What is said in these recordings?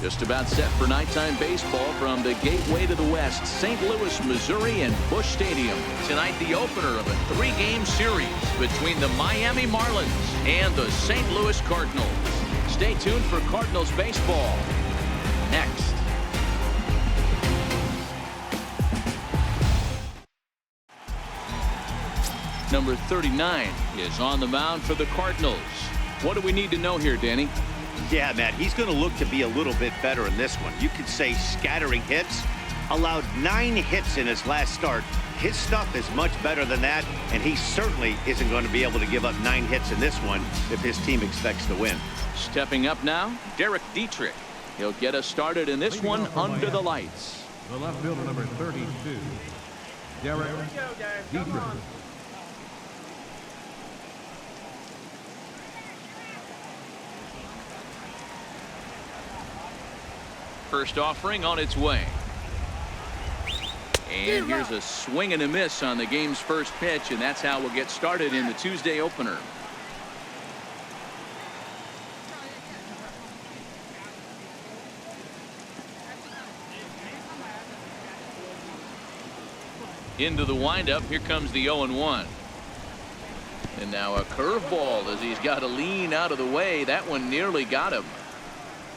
Just about set for nighttime baseball from the gateway to the west, St. Louis, Missouri, and Busch Stadium. Tonight, the opener of a 3-game series between the Miami Marlins and the St. Louis Cardinals. Stay tuned for Cardinals baseball next. Number 39 is on the mound for the Cardinals. What do we need to know here, Danny? Yeah, Matt, he's going to look to be a little bit better in this one. You could say scattering hits. Allowed 9 hits in his last start. His stuff is much better than that, and he certainly isn't going to be able to give up 9 hits in this one if his team expects to win. Stepping up now, Derek Dietrich. He'll get us started in this one under the lights. The left fielder, number 32, Derek Dietrich. First offering on its way. And here's a swing and a miss on the game's first pitch, and that's how we'll get started in the Tuesday opener. Into the windup, here comes the 0-1. And now a curveball as he's got to lean out of the way. That one nearly got him.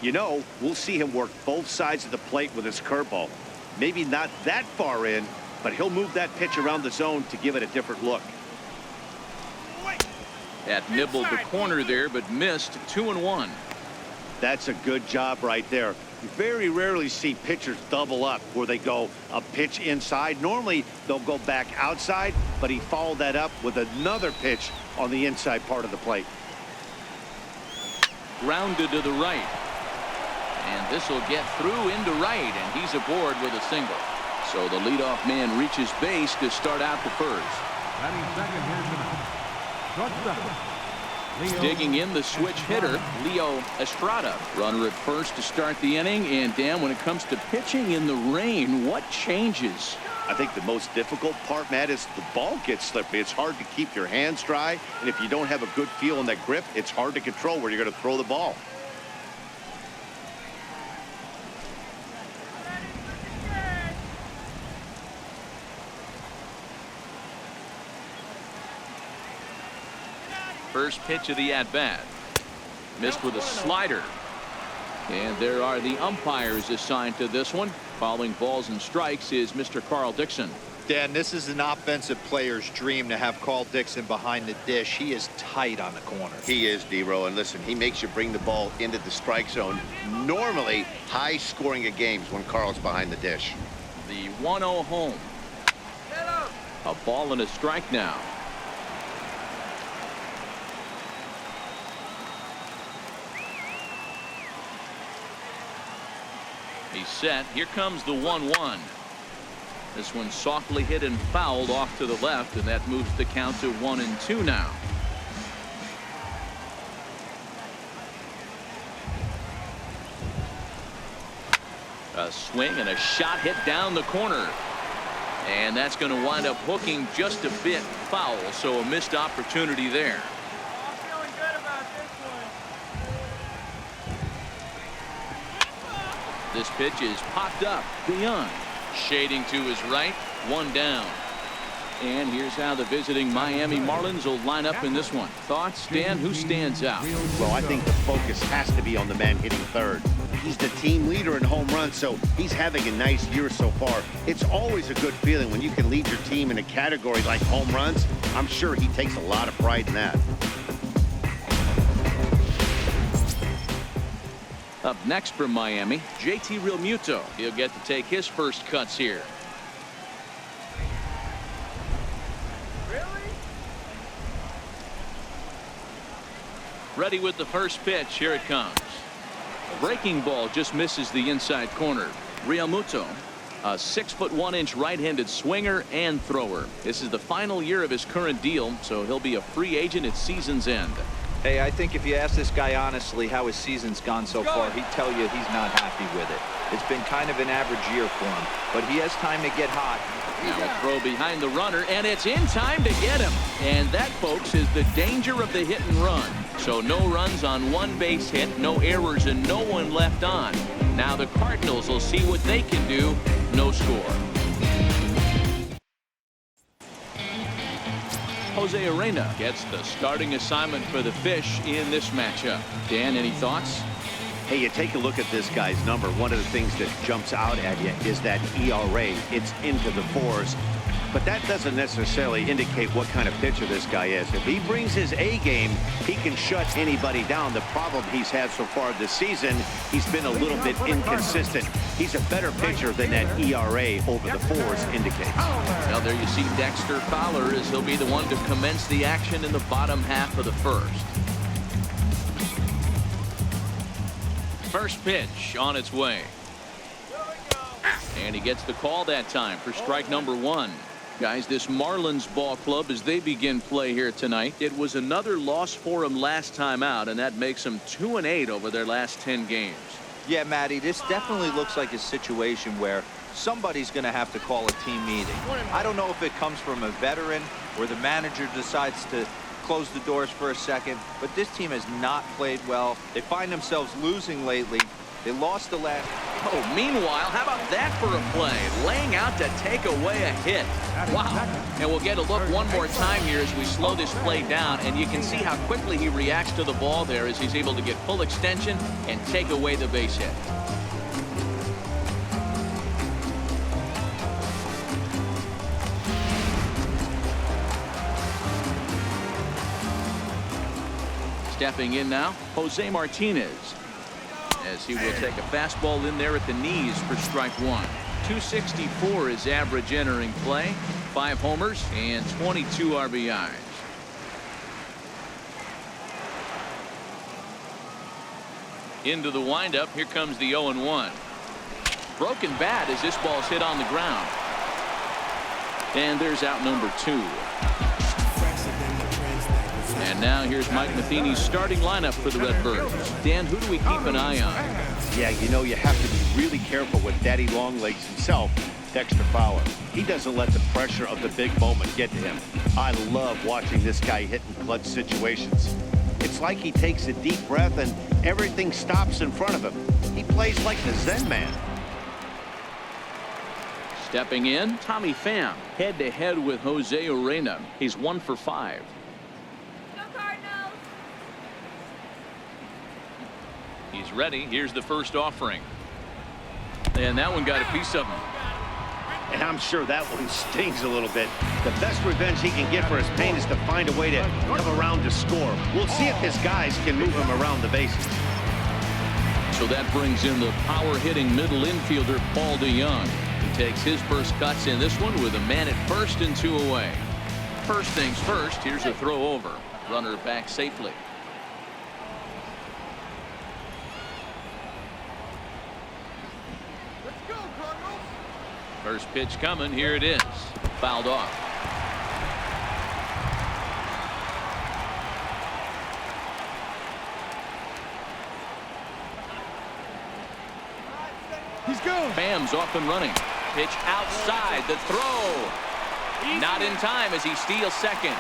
You know, we'll see him work both sides of the plate with his curveball. Maybe not that far in, but he'll move that pitch around the zone to give it a different look. That nibbled the corner there, but missed. 2-1. That's a good job right there. You very rarely see pitchers double up where they go a pitch inside. Normally, they'll go back outside, but he followed that up with another pitch on the inside part of the plate. Grounded to the right. And this will get through into right, and he's aboard with a single. So the leadoff man reaches base to start out the first. Digging in the switch hitter, Leo Estrada. Runner at first to start the inning. And Dan, when it comes to pitching in the rain, what changes? I think the most difficult part, Matt, is the ball gets slippery. It's hard to keep your hands dry, and if you don't have a good feel in that grip, it's hard to control where you're going to throw the ball. First pitch of the at-bat. Missed with a slider. And there are the umpires assigned to this one. Following balls and strikes is Mr. Carl Dixon. Dan, this is an offensive player's dream to have Carl Dixon behind the dish. He is tight on the corner. He is, D-Row, and listen, he makes you bring the ball into the strike zone. Normally, high scoring of games when Carl's behind the dish. The 1-0 home. A ball and a strike now. He's set. Here comes the 1-1. This one softly hit and fouled off to the left, and that moves the count to 1-2 now. A swing and a shot hit down the corner. And that's going to wind up hooking just a bit foul, so a missed opportunity there. This pitch is popped up beyond. Shading to his right. 1 down. And here's how the visiting Miami Marlins will line up in this one. Thoughts, Dan? Who stands out? Well, I think the focus has to be on the man hitting third. He's the team leader in home runs, so he's having a nice year so far. It's always a good feeling when you can lead your team in a category like home runs. I'm sure he takes a lot of pride in that. Up next from Miami, JT Realmuto. He'll get to take his first cuts here. Ready with the first pitch. Here it comes. Breaking ball just misses the inside corner. Realmuto, a 6'1" right-handed swinger and thrower. This is the final year of his current deal, so he'll be a free agent at season's end. Hey, I think if you ask this guy honestly how his season's gone so far, he'd tell you he's not happy with it. It's been kind of an average year for him, but he has time to get hot. Now a throw behind the runner, and it's in time to get him. And that, folks, is the danger of the hit and run. So no runs on one base hit, no errors, and no one left on. Now the Cardinals will see what they can do. No score. Jose Arena gets the starting assignment for the Fish in this matchup. Dan, any thoughts? Hey, you take a look at this guy's number. One of the things that jumps out at you is that ERA. It's into the 4s. But that doesn't necessarily indicate what kind of pitcher this guy is. If he brings his A game, he can shut anybody down. The problem he's had so far this season, he's been a little bit inconsistent. He's a better pitcher than that ERA over the 4s indicates. Now there you see Dexter Fowler as he'll be the one to commence the action in the bottom half of the first. First pitch on its way. And he gets the call that time for strike number 1. Guys, this Marlins ball club, as they begin play here tonight, it was another loss for them last time out, and that makes them 2-8 over their last 10 games. Yeah, Matty, this definitely looks like a situation where somebody's going to have to call a team meeting. I don't know if it comes from a veteran or the manager decides to close the doors for a second, but this team has not played well. They find themselves losing lately. They lost the last. Oh, meanwhile, how about that for a play? Laying out to take away a hit. Wow. And we'll get a look one more time here as we slow this play down, and you can see how quickly he reacts to the ball there as he's able to get full extension and take away the base hit. Stepping in now, Jose Martinez, as he will take a fastball in there at the knees for strike 1. 264 is average entering play, 5 homers and 22 RBIs. Into the windup, here comes the 0-1. Broken bat as this ball's hit on the ground. And there's out number 2. And now here's Mike Matheny's starting lineup for the Redbirds. Dan, who do we keep an eye on? Yeah, you know, you have to be really careful with Daddy Longlegs himself, Dexter Fowler. He doesn't let the pressure of the big moment get to him. I love watching this guy hit in clutch situations. It's like he takes a deep breath and everything stops in front of him. He plays like the Zen man. Stepping in, Tommy Pham, head-to-head with Jose Arena. He's 1 for 5. He's ready. Here's the first offering. And that one got a piece of him. And I'm sure that one stings a little bit. The best revenge he can get for his pain is to find a way to come around to score. We'll see if his guys can move him around the bases. So that brings in the power-hitting middle infielder, Paul DeYoung. He takes his first cuts in this one with a man at first and 2 away. First things first, here's a throw over. Runner back safely. First pitch coming. Here it is. Fouled off. He's going. Pham's off and running. Pitch outside. The throw. Not in time as he steals second.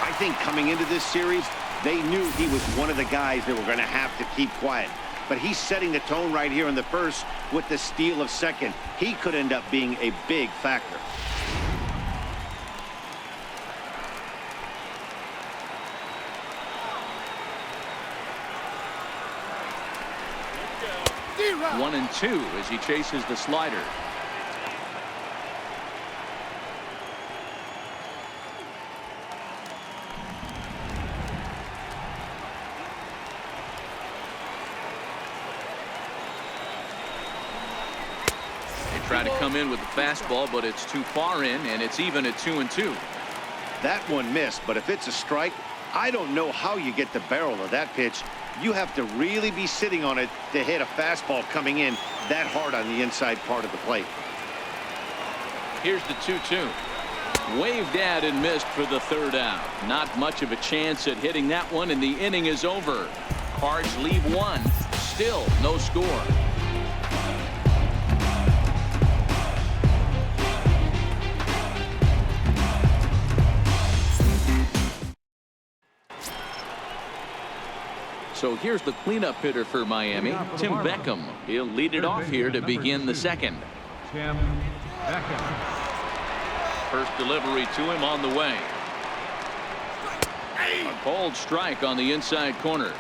I think coming into this series, they knew he was one of the guys that were going to have to keep quiet. But he's setting the tone right here in the first with the steal of second. He could end up being a big factor. One and 2 as he chases the slider. Try to come in with the fastball, but it's too far in, and it's even at 2-2. That one missed, but if it's a strike, I don't know how you get the barrel of that pitch. You have to really be sitting on it to hit a fastball coming in that hard on the inside part of the plate. Here's the 2-2. Waved at and missed for the 3rd out. Not much of a chance at hitting that one, and the inning is over. Cards leave 1. Still no score. So here's the cleanup hitter for Miami, Tim Beckham. He'll lead it off here to begin the second. Tim Beckham. First delivery to him on the way. A cold strike on the inside corner.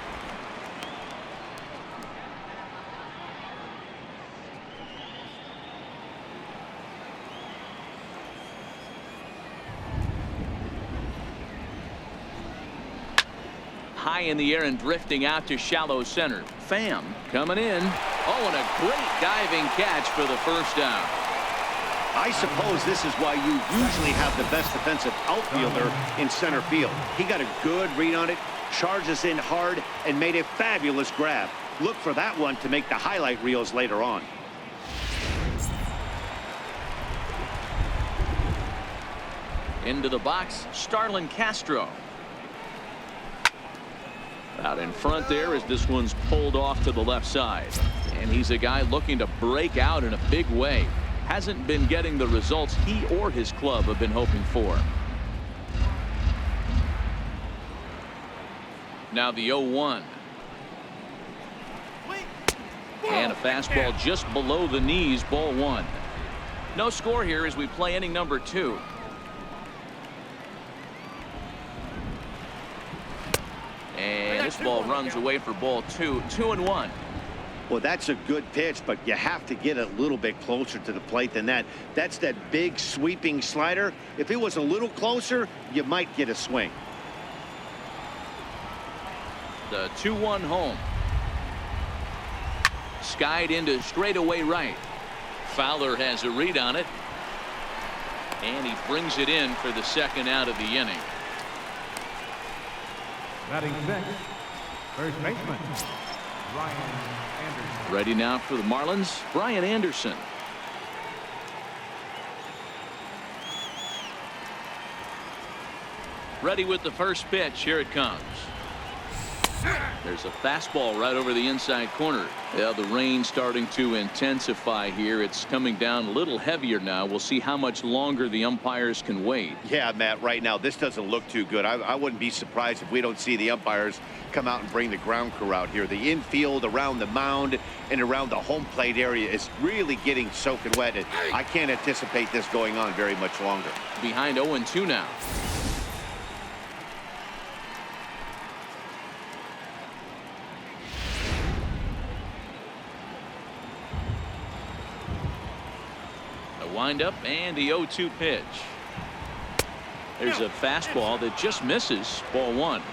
High in the air and drifting out to shallow center. Pham coming in. Oh, and a great diving catch for the first down. I suppose this is why you usually have the best defensive outfielder in center field. He got a good read on it, charges in hard, and made a fabulous grab. Look for that one to make the highlight reels later on. Into the box, Starlin Castro. Out in front there as this one's pulled off to the left side. And he's a guy looking to break out in a big way. Hasn't been getting the results he or his club have been hoping for. Now the 0-1. And a fastball just below the knees, ball one. No score here as we play inning number 2. And this ball runs away for ball 2. 2-1. Well, that's a good pitch, but you have to get a little bit closer to the plate than that. That's that big sweeping slider. If it was a little closer, you might get a swing. The 2-1 home. Skied into straightaway right. Fowler has a read on it. And he brings it in for the second out of the inning. Batting sixth, first baseman, Brian Anderson. Ready now for the Marlins, Brian Anderson. Ready with the first pitch. Here it comes. There's a fastball right over the inside corner. Yeah, the rain starting to intensify here. It's coming down a little heavier now. We'll see how much longer the umpires can wait. Yeah, Matt, right now this doesn't look too good. I wouldn't be surprised if we don't see the umpires come out and bring the ground crew out here. The infield around the mound and around the home plate area is really getting soaking wet. And I can't anticipate this going on very much longer. Behind 0-2 now. Windup and the 0-2 pitch. There's a fastball that just misses, ball one.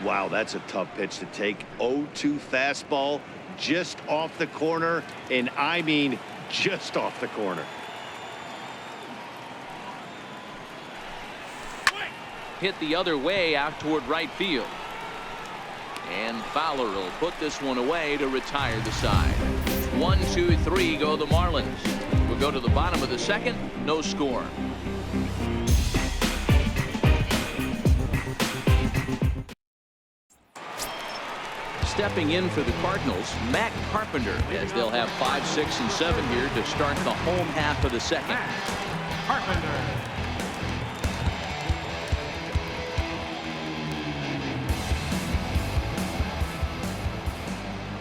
Wow, that's a tough pitch to take. 0-2 fastball just off the corner, and I mean just off the corner. Hit the other way out toward right field. And Fowler will put this one away to retire the side. 1, 2, 3 go the Marlins. We'll go to the bottom of the second. No score. Stepping in for the Cardinals, Matt Carpenter, as they'll have 5, 6, and 7 here to start the home half of the second. Carpenter.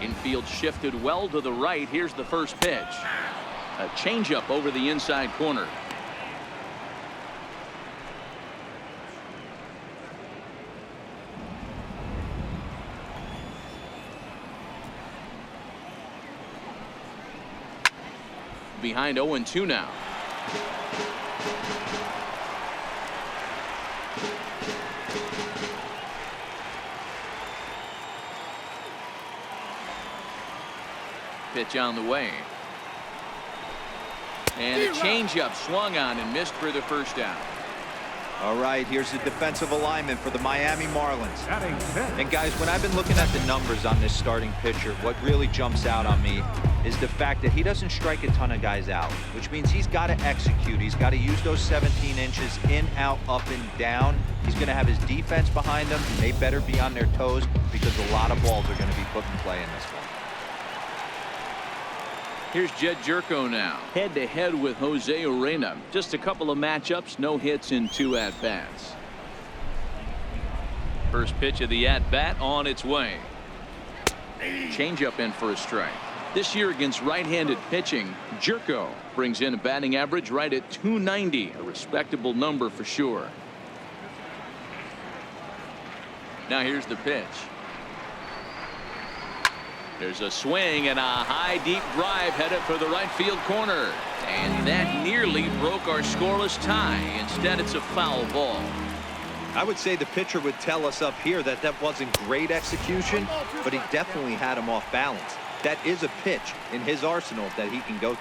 Infield shifted well to the right. Here's the first pitch. A changeup over the inside corner. Behind 0-2 now. Pitch on the way. And a changeup swung on and missed for the first down. All right, here's the defensive alignment for the Miami Marlins. Batting sixth. And guys, when I've been looking at the numbers on this starting pitcher, what really jumps out on me is the fact that he doesn't strike a ton of guys out, which means he's got to execute. He's got to use those 17 inches in, out, up, and down. He's going to have his defense behind him. They better be on their toes because a lot of balls are going to be put in play in this one. Here's Jed Jerko now, head-to-head with Jose Urena. Just a couple of matchups, no hits in 2 at-bats. First pitch of the at-bat on its way. Changeup in for a strike. This year against right-handed pitching, Jerko brings in a batting average right at .290, a respectable number for sure. Now here's the pitch. There's a swing and a high deep drive headed for the right field corner, and that nearly broke our scoreless tie. Instead, it's a foul ball. I would say the pitcher would tell us up here that that wasn't great execution, but he definitely had him off balance. That is a pitch in his arsenal that he can go to.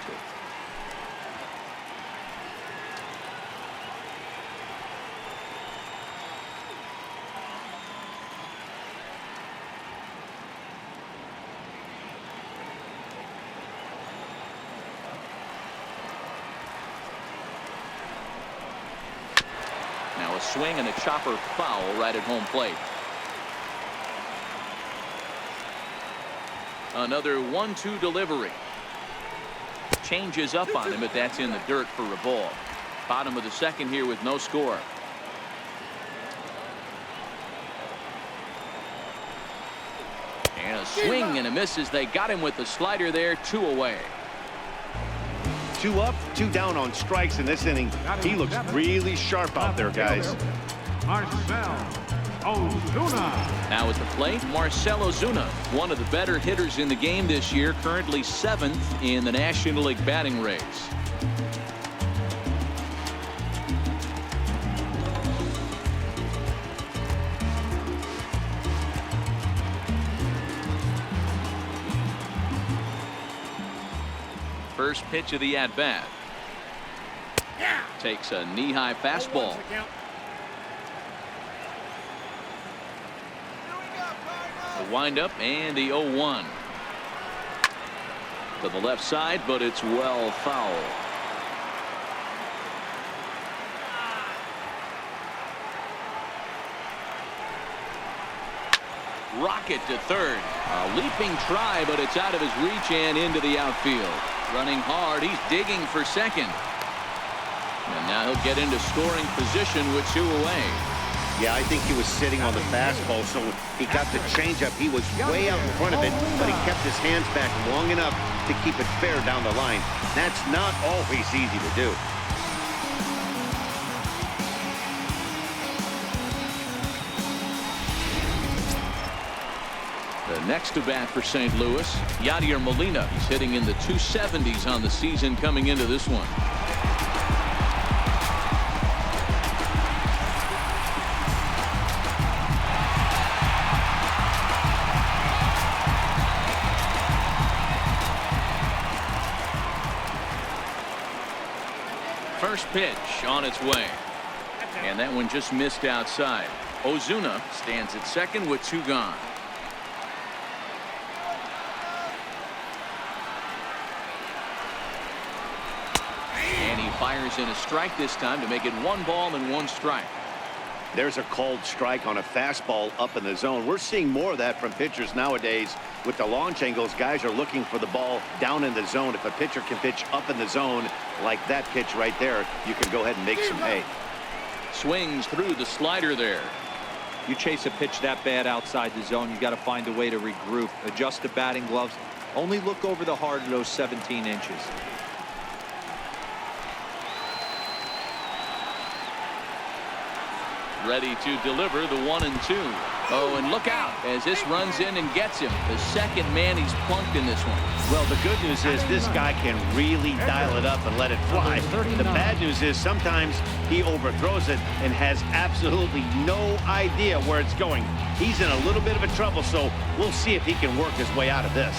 Now a swing and a chopper foul right at home plate. Another 1-2 delivery. Changes up on him, but that's in the dirt for a ball. Bottom of the second here with no score. And a swing and a miss as they got him with the slider there. 2 away. 2 up, 2 down on strikes in this inning. He looks really sharp out there, guys. Now at the plate, Marcell Ozuna, one of the better hitters in the game this year, currently 7th in the National League batting race. First pitch of the at-bat. Takes a knee-high fastball. The windup and the 0-1. To the left side, but it's well foul. Rocket to third. A leaping try, but it's out of his reach and into the outfield. Running hard, he's digging for second. And now he'll get into scoring position with 2 away. Yeah, I think he was sitting on the fastball, so he got the changeup. He was way out in front of it, but he kept his hands back long enough to keep it fair down the line. That's not always easy to do. The next to bat for St. Louis, Yadier Molina. He's hitting in the 270s on the season coming into this one. First pitch on its way. And that one just missed outside. Ozuna stands at second with 2 gone. And he fires in a strike this time to make it 1 ball and 1 strike. There's a called strike on a fastball up in the zone. We're seeing more of that from pitchers nowadays. With the launch angles, guys are looking for the ball down in the zone. If a pitcher can pitch up in the zone like that pitch right there, you can go ahead and make some hay. Swings through the slider there. You chase a pitch that bad outside the zone, you got to find a way to regroup, adjust the batting gloves, only look over the heart of those 17 inches. Ready to deliver the 1-2. Oh, and look out as this runs in and gets him. The second man he's plunked in this one. Well, the good news is this guy can really dial it up and let it fly. The bad news is sometimes he overthrows it and has absolutely no idea where it's going. He's in a little bit of a trouble, so we'll see if he can work his way out of this.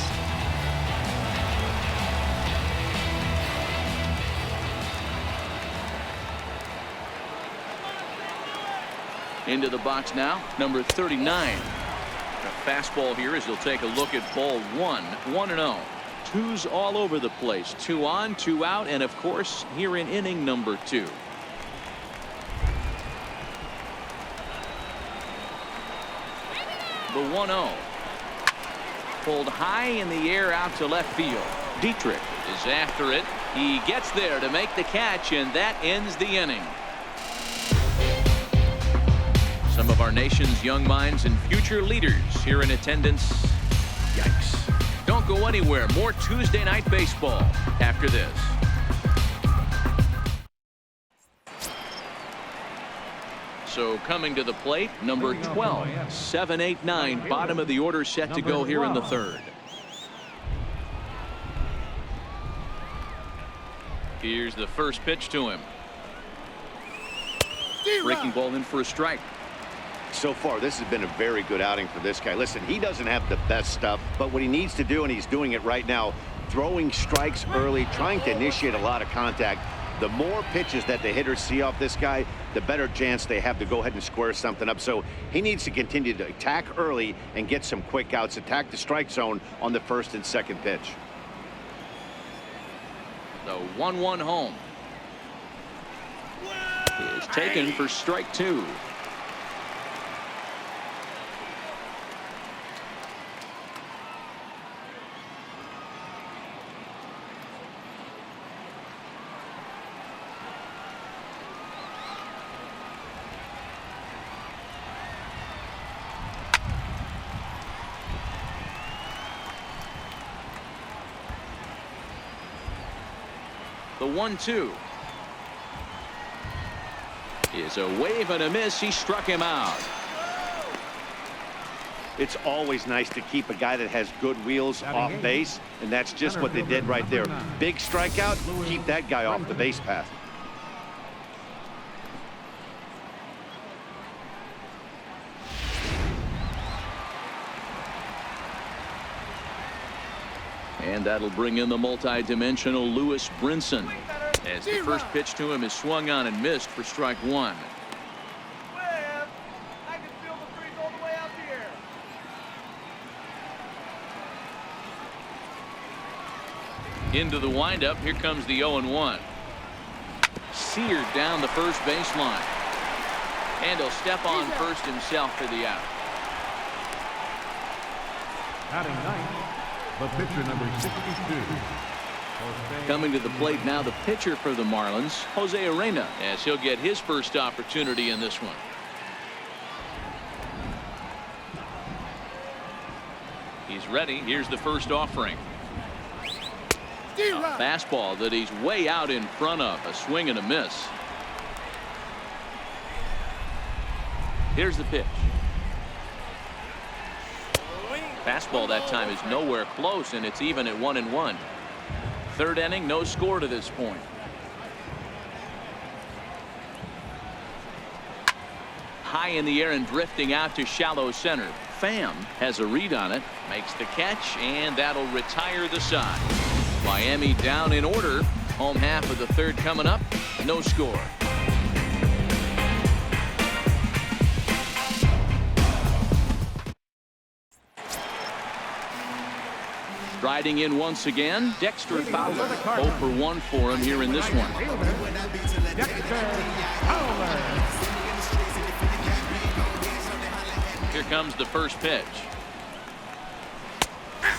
Into the box now, number 39. A fastball here as he'll take a look at ball 1. 1-0. 2s all over the place. 2 on, 2 out, and of course here in inning number 2. The 1-0. Pulled high in the air out to left field. Dietrich is after it. He gets there to make the catch, and that ends the inning. Some of our nation's young minds and future leaders here in attendance Yikes. Don't go anywhere. More Tuesday Night Baseball after this. So coming to the plate, number 12, 7-8-9, bottom of the order set to go here in the third. Here's the first pitch to him. Breaking ball in for a strike. So far, this has been a very good outing for this guy. Listen, he doesn't have the best stuff, but what he needs to do, and he's doing it right now, throwing strikes early, trying to initiate a lot of contact. The more pitches that the hitters see off this guy, the better chance they have to go ahead and square something up. So he needs to continue to attack early and get some quick outs, attack the strike zone on the first and second pitch. The 1-1 home is taken for strike two. The 1-2 is a wave and a miss. He struck him out. It's always nice to keep a guy that has good wheels off base, and that's just what they did right there. Big strikeout, keep that guy off the base path. And that'll bring in the multi-dimensional Lewis Brinson, as the first pitch to him is swung on and missed for strike one. I can feel the breeze all the way up here. Into the windup. Here comes the 0-1. Seared down the first baseline. And he'll step on first himself for the out. Batting ninth, the pitcher, number 62. Coming to the plate now, the pitcher for the Marlins, Jose Arena, as he'll get his first opportunity in this one. He's ready. Here's the first offering. A fastball that he's way out in front of. A swing and a miss. Here's the pitch. Fastball that time is nowhere close, and it's even at 1-1. Third inning, no score to this point. High in the air and drifting out to shallow center. Pham has a read on it, makes the catch, and that'll retire the side. Miami down in order. Home half of the third coming up. No score. Riding in once again, Dexter Fowler. 0 for 1 for him here in this one. Here comes the first pitch.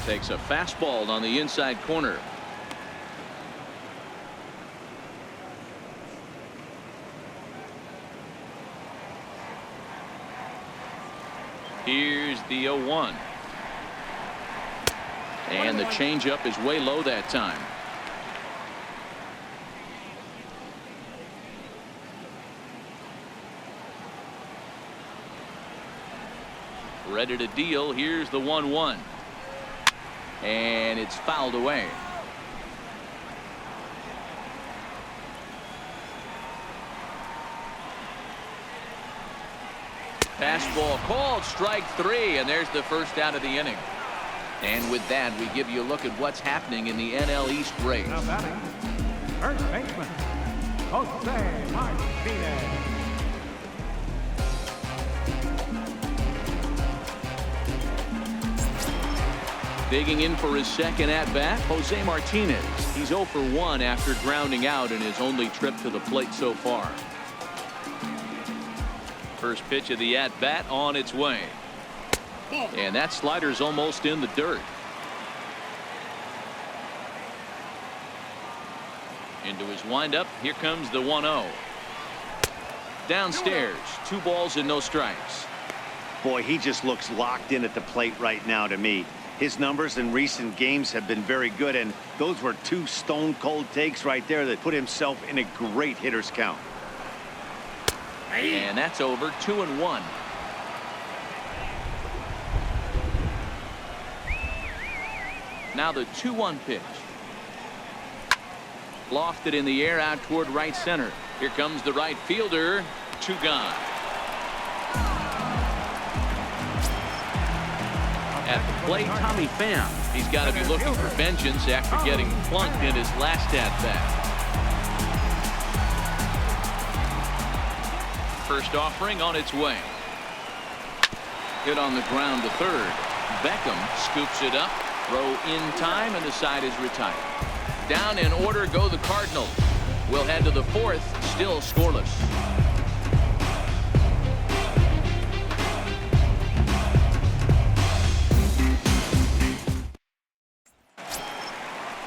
Takes a fastball on the inside corner. Here's the 0-1. And the changeup is way low that time. Ready to deal. Here's the 1-1. And it's fouled away. Fastball called, strike three, and there's the first out of the inning. And with that, we give you a look at what's happening in the NL East race. Now batting, first baseman, Jose Martinez. Digging in for his second at-bat, Jose Martinez. He's 0 for 1 after grounding out in his only trip to the plate so far. First pitch of the at-bat on its way. And that slider's almost in the dirt. Into his windup. Here comes the 1-0. Downstairs. 2 balls and no strikes. Boy, he just looks locked in at the plate right now to me. His numbers in recent games have been very good, and those were two stone-cold takes right there that put himself in a great hitter's count. And that's over. 2-1. Now the 2-1 pitch. Lofted in the air out toward right center. Here comes the right fielder. 2 gone. At the plate, Tommy Pham. He's got to be looking for vengeance after getting plunked in his last at-bat. First offering on its way. Hit on the ground to third. Beckham scoops it up. Throw in time, and the side is retired. Down in order go the Cardinals. We'll head to the 4th, still scoreless.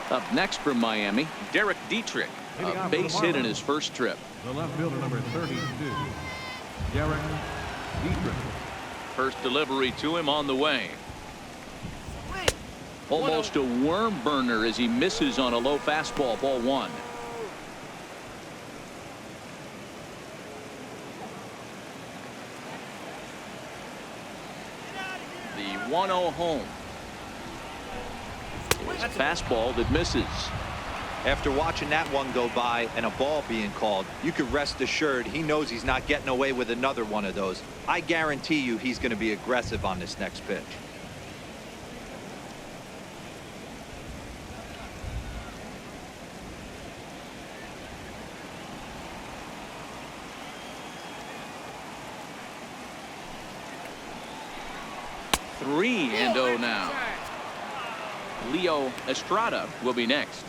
Up next from Miami, Derek Dietrich. A base hit in his first trip. The left fielder, number 32, Derek Dietrich. First delivery to him on the way. Almost a worm burner as he misses on a low fastball. Ball 1. The 1-0 home. It's a fastball that misses. After watching that one go by and a ball being called, you could rest assured he knows he's not getting away with another one of those. I guarantee you he's going to be aggressive on this next pitch. Three and 0 now. Leo Estrada will be next.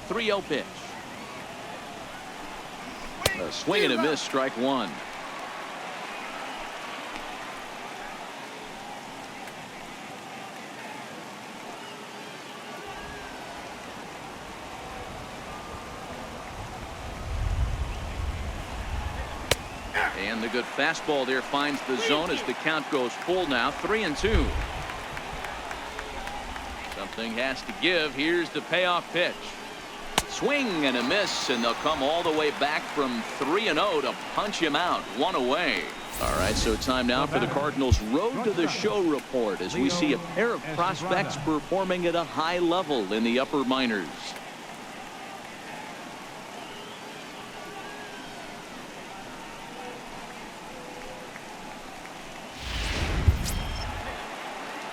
.30 pitch. A swing and a miss, strike 1. And the good fastball there finds the zone as the count goes full now. 3-2. Something has to give. Here's the payoff pitch. Swing and a miss, and they'll come all the way back from 3-0 to punch him out. 1 away. All right, so time now for the Cardinals' Road to the Show report as we see a pair of prospects performing at a high level in the upper minors.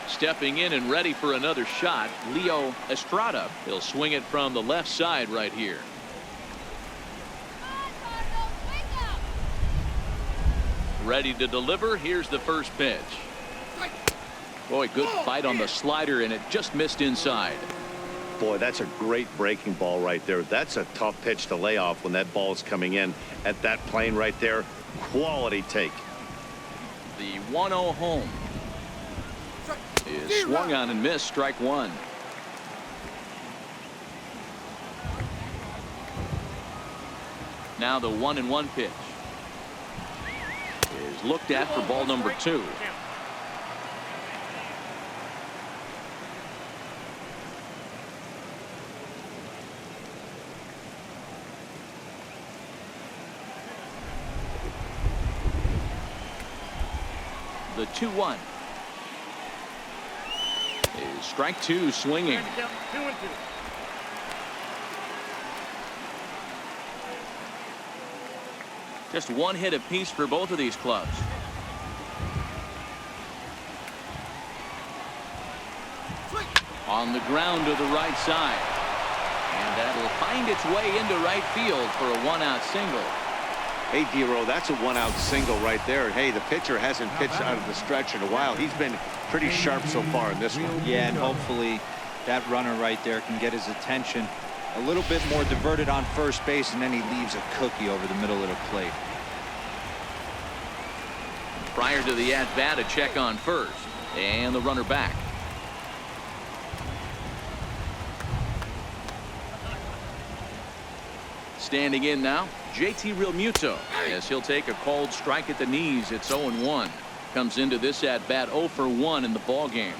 Stepping in and ready for another shot, Leo Estrada. He'll swing it from the left side right here. Ready to deliver. Here's the first pitch. Boy, good fight on the slider, and it just missed inside. Boy, that's a great breaking ball right there. That's a tough pitch to lay off when that ball is coming in at that plane right there. Quality take. The 1-0 home is swung on and missed, strike 1. Now the 1-1 pitch is looked at for ball number 2. The 2-1 is strike 2, swinging. Just one hit apiece for both of these clubs. On the ground to the right side, and that'll find its way into right field for a 1-out single. Hey, D-Row, that's a 1-out single right there. Hey, the pitcher hasn't pitched out of the stretch in a while. He's been pretty sharp so far in this one. Yeah, and hopefully that runner right there can get his attention. A little bit more diverted on first base, and then he leaves a cookie over the middle of the plate. Prior to the at-bat, a check on first, and the runner back. Standing in now, JT Realmuto, as he'll take a cold strike at the knees. It's 0-1. Comes into this at bat 0 for 1 in the ball game.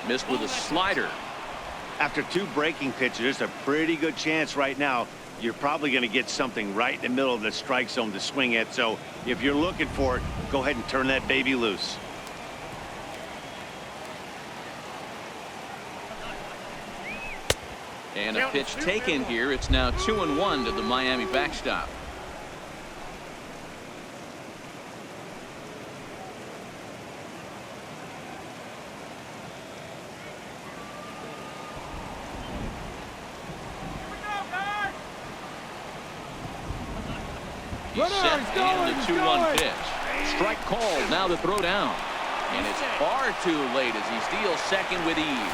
Missed with a slider. After 2 breaking pitches, there's a pretty good chance right now you're probably going to get something right in the middle of the strike zone to swing at. So if you're looking for it, go ahead and turn that baby loose. And a pitch taken here. It's now 2-1 to the Miami backstop. He's set and the 2-1 pitch. Strike called. Now the throw down. And it's far too late as he steals second with ease.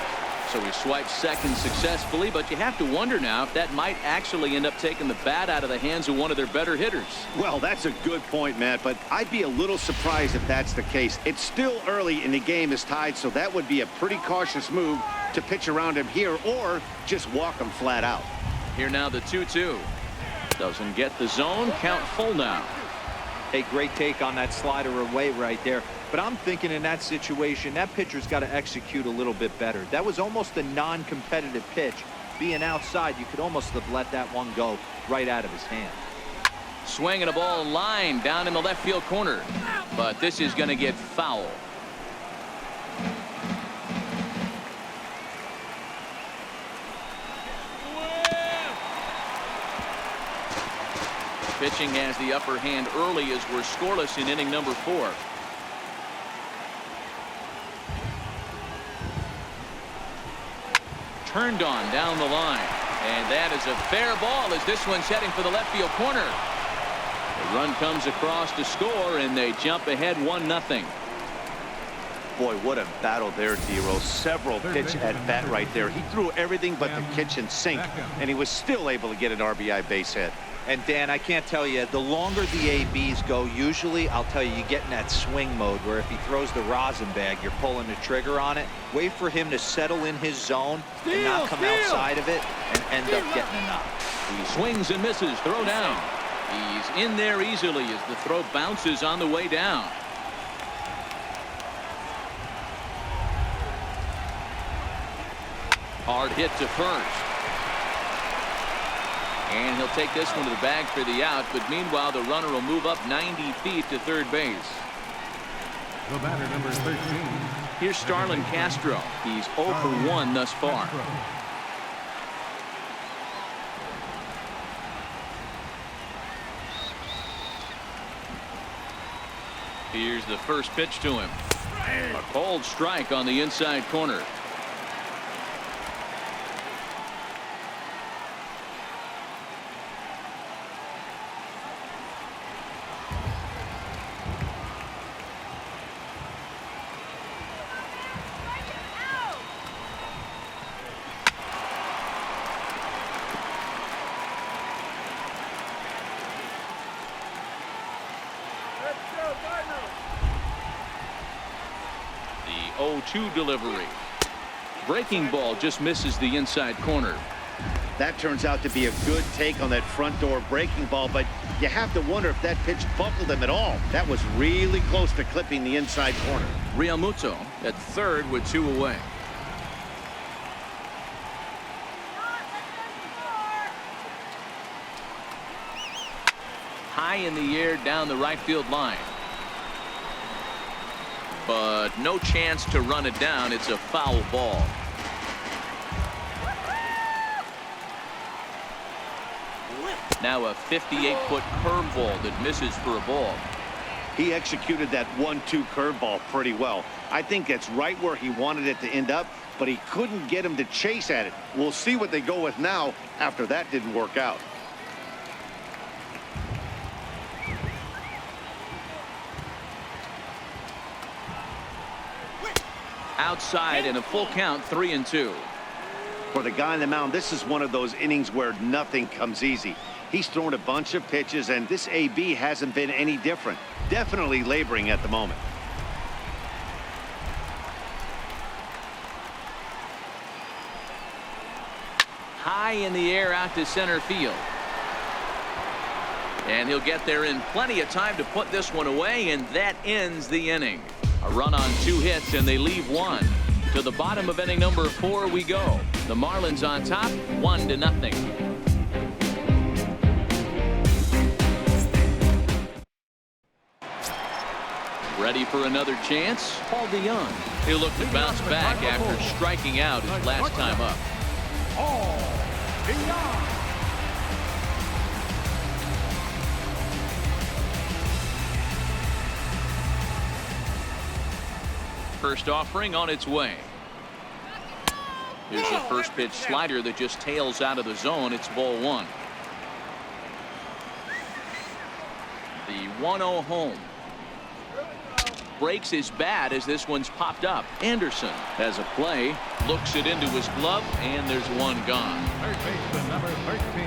So he swipes second successfully, but you have to wonder now if that might actually end up taking the bat out of the hands of one of their better hitters. Well, that's a good point, Matt, but I'd be a little surprised if that's the case. It's still early and the game is tied, so that would be a pretty cautious move to pitch around him here or just walk him flat out. Here now the 2-2. Doesn't get the zone. Count full now. A great take on that slider away right there. But I'm thinking in that situation, that pitcher's got to execute a little bit better. That was almost a non-competitive pitch. Being outside, you could almost have let that one go right out of his hand. Swinging a ball line down in the left field corner. But this is going to get foul. Pitching has the upper hand early as we're scoreless in inning number 4. Turned on down the line, and that is a fair ball as this one's heading for the left field corner. The run comes across to score, and they jump ahead 1-0. Boy, what a battle there, D-Rose. Several pitch at bat right there. He threw everything but the kitchen sink, and he was still able to get an RBI base hit. And Dan, I can't tell you, the longer the ABs go, usually I'll tell you get in that swing mode where if he throws the rosin bag, you're pulling the trigger on it. Wait for him to settle in his zone and not come outside of it and end up getting a knock. He swings and misses. Throw down. He's in there easily as the throw bounces on the way down. Hard hit to first. And he'll take this one to the bag for the out, but meanwhile the runner will move up 90 feet to third base. The batter, number 13. Here's Starlin Castro. He's 0 for 1 thus far. Here's the first pitch to him. A cold strike on the inside corner. The 0-2 delivery. Breaking ball just misses the inside corner. That turns out to be a good take on that front door breaking ball, but you have to wonder if that pitch buckled him at all. That was really close to clipping the inside corner. Realmuto at third with 2 away. High in the air down the right field line. But no chance to run it down. It's a foul ball. Now a 58-foot curveball that misses for a ball. He executed that 1-2 curveball pretty well. I think that's right where he wanted it to end up, but he couldn't get him to chase at it. We'll see what they go with now after that didn't work out. Outside and a full count, 3-2. For the guy on the mound, this is one of those innings where nothing comes easy. He's thrown a bunch of pitches, and this AB hasn't been any different. Definitely laboring at the moment. High in the air out to center field. And he'll get there in plenty of time to put this one away, and that ends the inning. A run on 2 hits, and they leave 1. To the bottom of inning number 4 we go. The Marlins on top, 1-0. Ready for another chance? Paul DeYoung. He'll look to bounce back after striking out his last time up. Paul DeYoung. First offering on its way. Here's the first pitch slider that just tails out of the zone. It's ball 1. The 1-0 home. Breaks his bat as this one's popped up. Anderson has a play, looks it into his glove, and there's one gone. Third baseman number 13,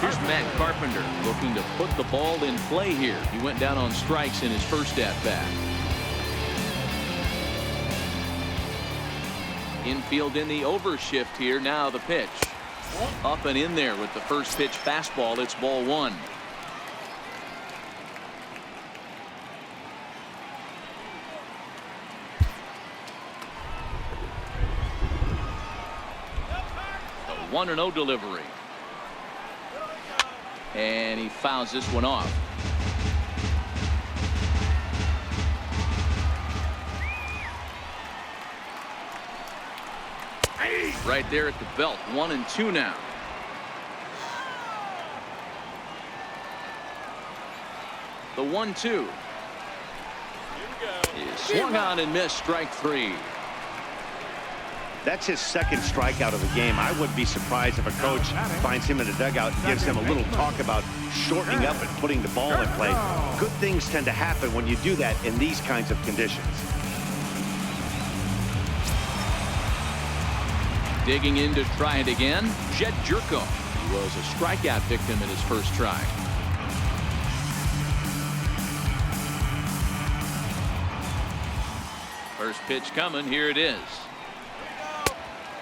Here's Matt Carpenter looking to put the ball in play here. He went down on strikes in his first at-bat. Infield in the overshift here. Now the pitch. Up and in there with the first pitch fastball. It's ball 1. The 1-0 delivery. And he fouls this one off. Right there at the belt. 1-2 now. The 1-2 is swung on and missed. Strike 3. That's his second strikeout of the game. I wouldn't be surprised if a coach finds him in the dugout and gives him a little talk about shortening up and putting the ball in play. Good things tend to happen when you do that in these kinds of conditions. Digging in to try it again. Jed Jerko. He was a strikeout victim in his first try. First pitch coming. Here it is.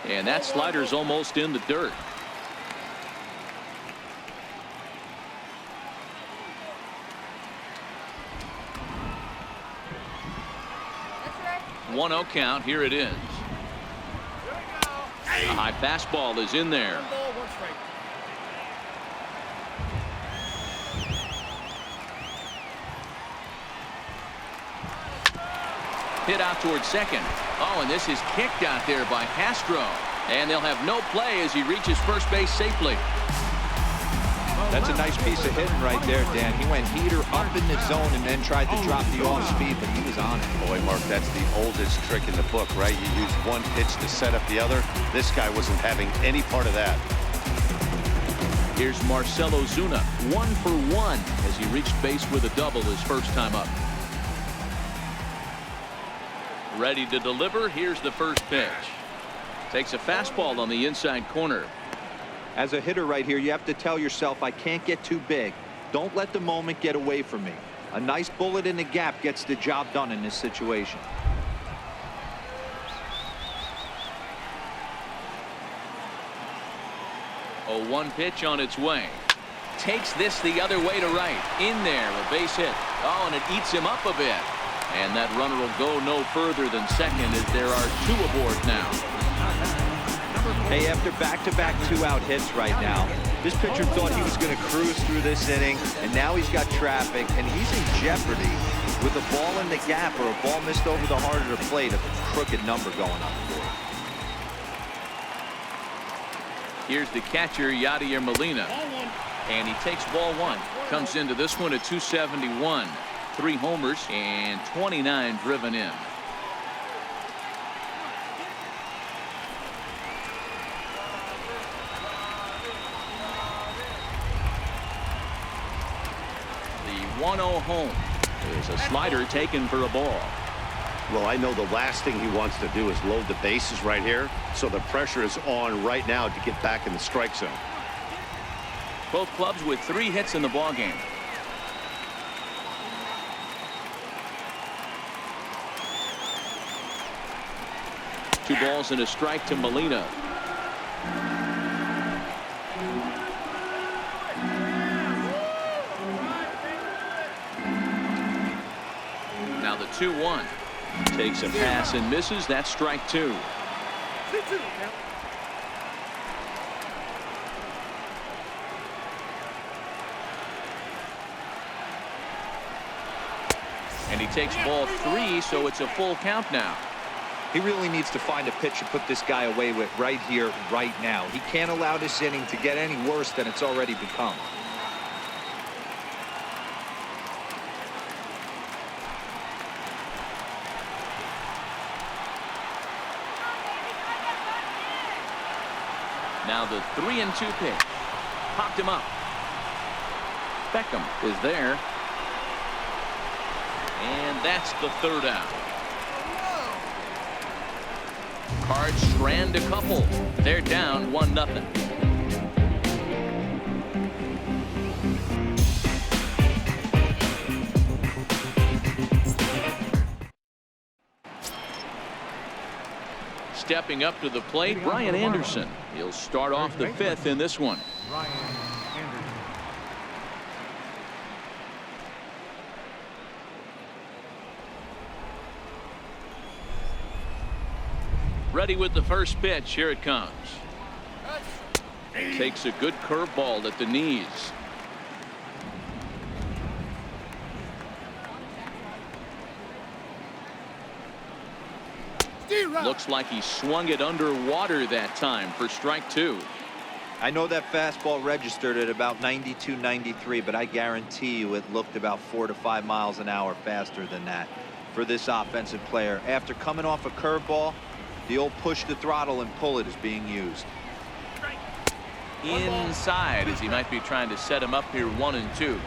And that slider's almost in the dirt. That's right. 1-0 count. Here it is. A high fastball is in there. Hit out towards second. Oh, and this is kicked out there by Castro. And they'll have no play as he reaches first base safely. That's a nice piece of hitting right there, Dan. He went heater up in the zone and then tried to drop the off speed, but he was on it. Boy, Mark, that's the oldest trick in the book, right? You use one pitch to set up the other. This guy wasn't having any part of that. Here's Marcell Ozuna, 1 for 1 as he reached base with a double his first time up. Ready to deliver. Here's the first pitch. Takes a fastball on the inside corner. As a hitter right here, you have to tell yourself, I can't get too big. Don't let the moment get away from me. A nice bullet in the gap gets the job done in this situation. A 1 pitch on its way. Takes this the other way to right. In there, a base hit. Oh, and it eats him up a bit. And that runner will go no further than second as there are 2 aboard now. Hey, after back-to-back 2-out hits right now, this pitcher thought he was going to cruise through this inning, and now he's got traffic, and he's in jeopardy with a ball in the gap or a ball missed over the heart of the plate, a crooked number going up for him. Here's the catcher, Yadier Molina. And he takes ball 1. Comes into this one at 271. 3 homers and 29 driven in. The 1-0 home is a slider taken for a ball. Well, I know the last thing he wants to do is load the bases right here, so the pressure is on right now to get back in the strike zone. Both clubs with 3 hits in the ballgame. Two balls and a strike to Molina. Now the 2-1. Takes a pass and misses. That's strike 2. And he takes ball 3, so it's a full count now. He really needs to find a pitch to put this guy away with right here, right now. He can't allow this inning to get any worse than it's already become. Now the 3-2 pitch. Popped him up. Beckham is there. And that's the 3rd out. Cards strand a couple. They're down 1-0. Stepping up to the plate, Brian Anderson. He'll start off the 5th in this one. Brian Anderson. Ready with the first pitch. Here it comes. Takes a good curveball at the knees. Looks like he swung it underwater that time for strike 2. I know that fastball registered at about 92, 93, but I guarantee you it looked about 4 to 5 miles an hour faster than that for this offensive player. After coming off a curveball, the old push the throttle and pull it is being used. Inside, as he might be trying to set him up here 1-2.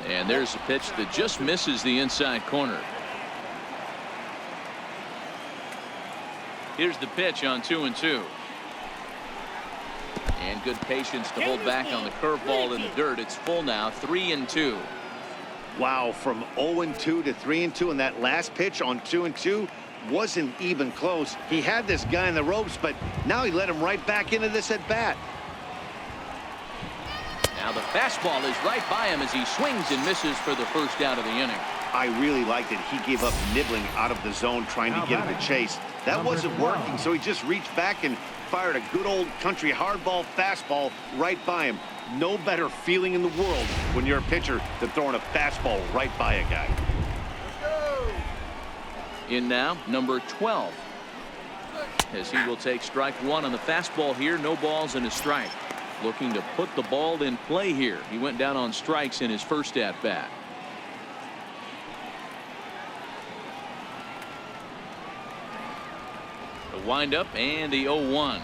And there's a pitch that just misses the inside corner. Here's the pitch on 2-2. And good patience to hold back on the curveball in the dirt. It's full now, 3-2. Wow, from 0-2 to 3-2, and that last pitch on 2-2 wasn't even close. He had this guy in the ropes, but now he let him right back into this at bat. Now the fastball is right by him as he swings and misses for the first out of the inning. I really liked it. He gave up nibbling out of the zone trying to get him to chase. That wasn't working, so he just reached back and fired a good old country hardball fastball right by him. No better feeling in the world when you're a pitcher than throwing a fastball right by a guy. In now, number 12. As he will take strike 1 on the fastball here. No balls and a strike. Looking to put the ball in play here. He went down on strikes in his first at bat. The windup and the 0-1.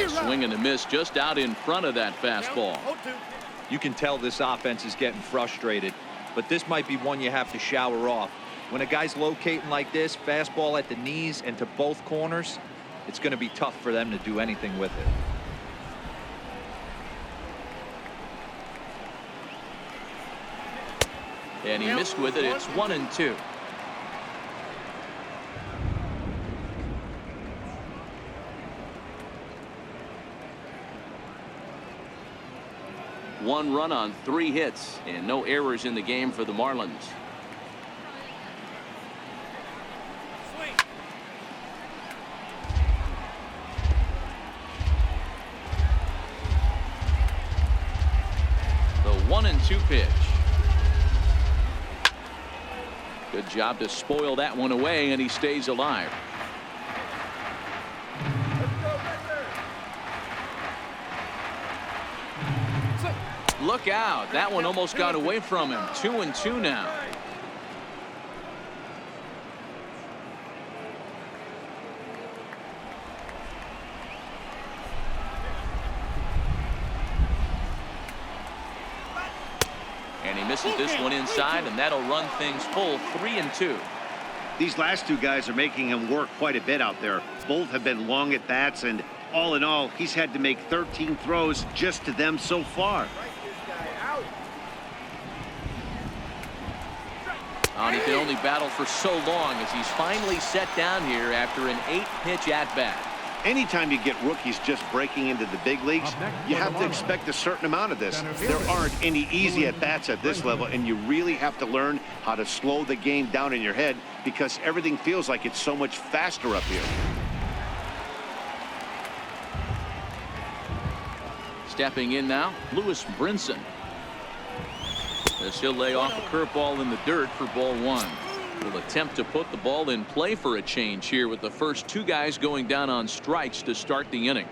Swing and a miss just out in front of that fastball. You can tell this offense is getting frustrated, but this might be one you have to shower off. When a guy's locating like this, fastball at the knees and to both corners, it's going to be tough for them to do anything with it. And he missed with it. It's 1-2. One run on 3 hits and no errors in the game for the Marlins. The 1-2 pitch. Good job to spoil that one away, and he stays alive. Look out. That one almost got away from him. 2-2 now. And he misses this one inside, and that'll run things full. 3-2. These last two guys are making him work quite a bit out there. Both have been long at bats, and all in all, he's had to make 13 throws just to them so far. And he can only battle for so long as he's finally set down here after an 8-pitch at-bat. Anytime you get rookies just breaking into the big leagues, you have to expect a certain amount of this. There aren't any easy at-bats at this level, and you really have to learn how to slow the game down in your head because everything feels like it's so much faster up here. Stepping in now, Lewis Brinson. As he'll lay off a curveball in the dirt for ball one. Will attempt to put the ball in play for a change here with the first two guys going down on strikes to start the inning.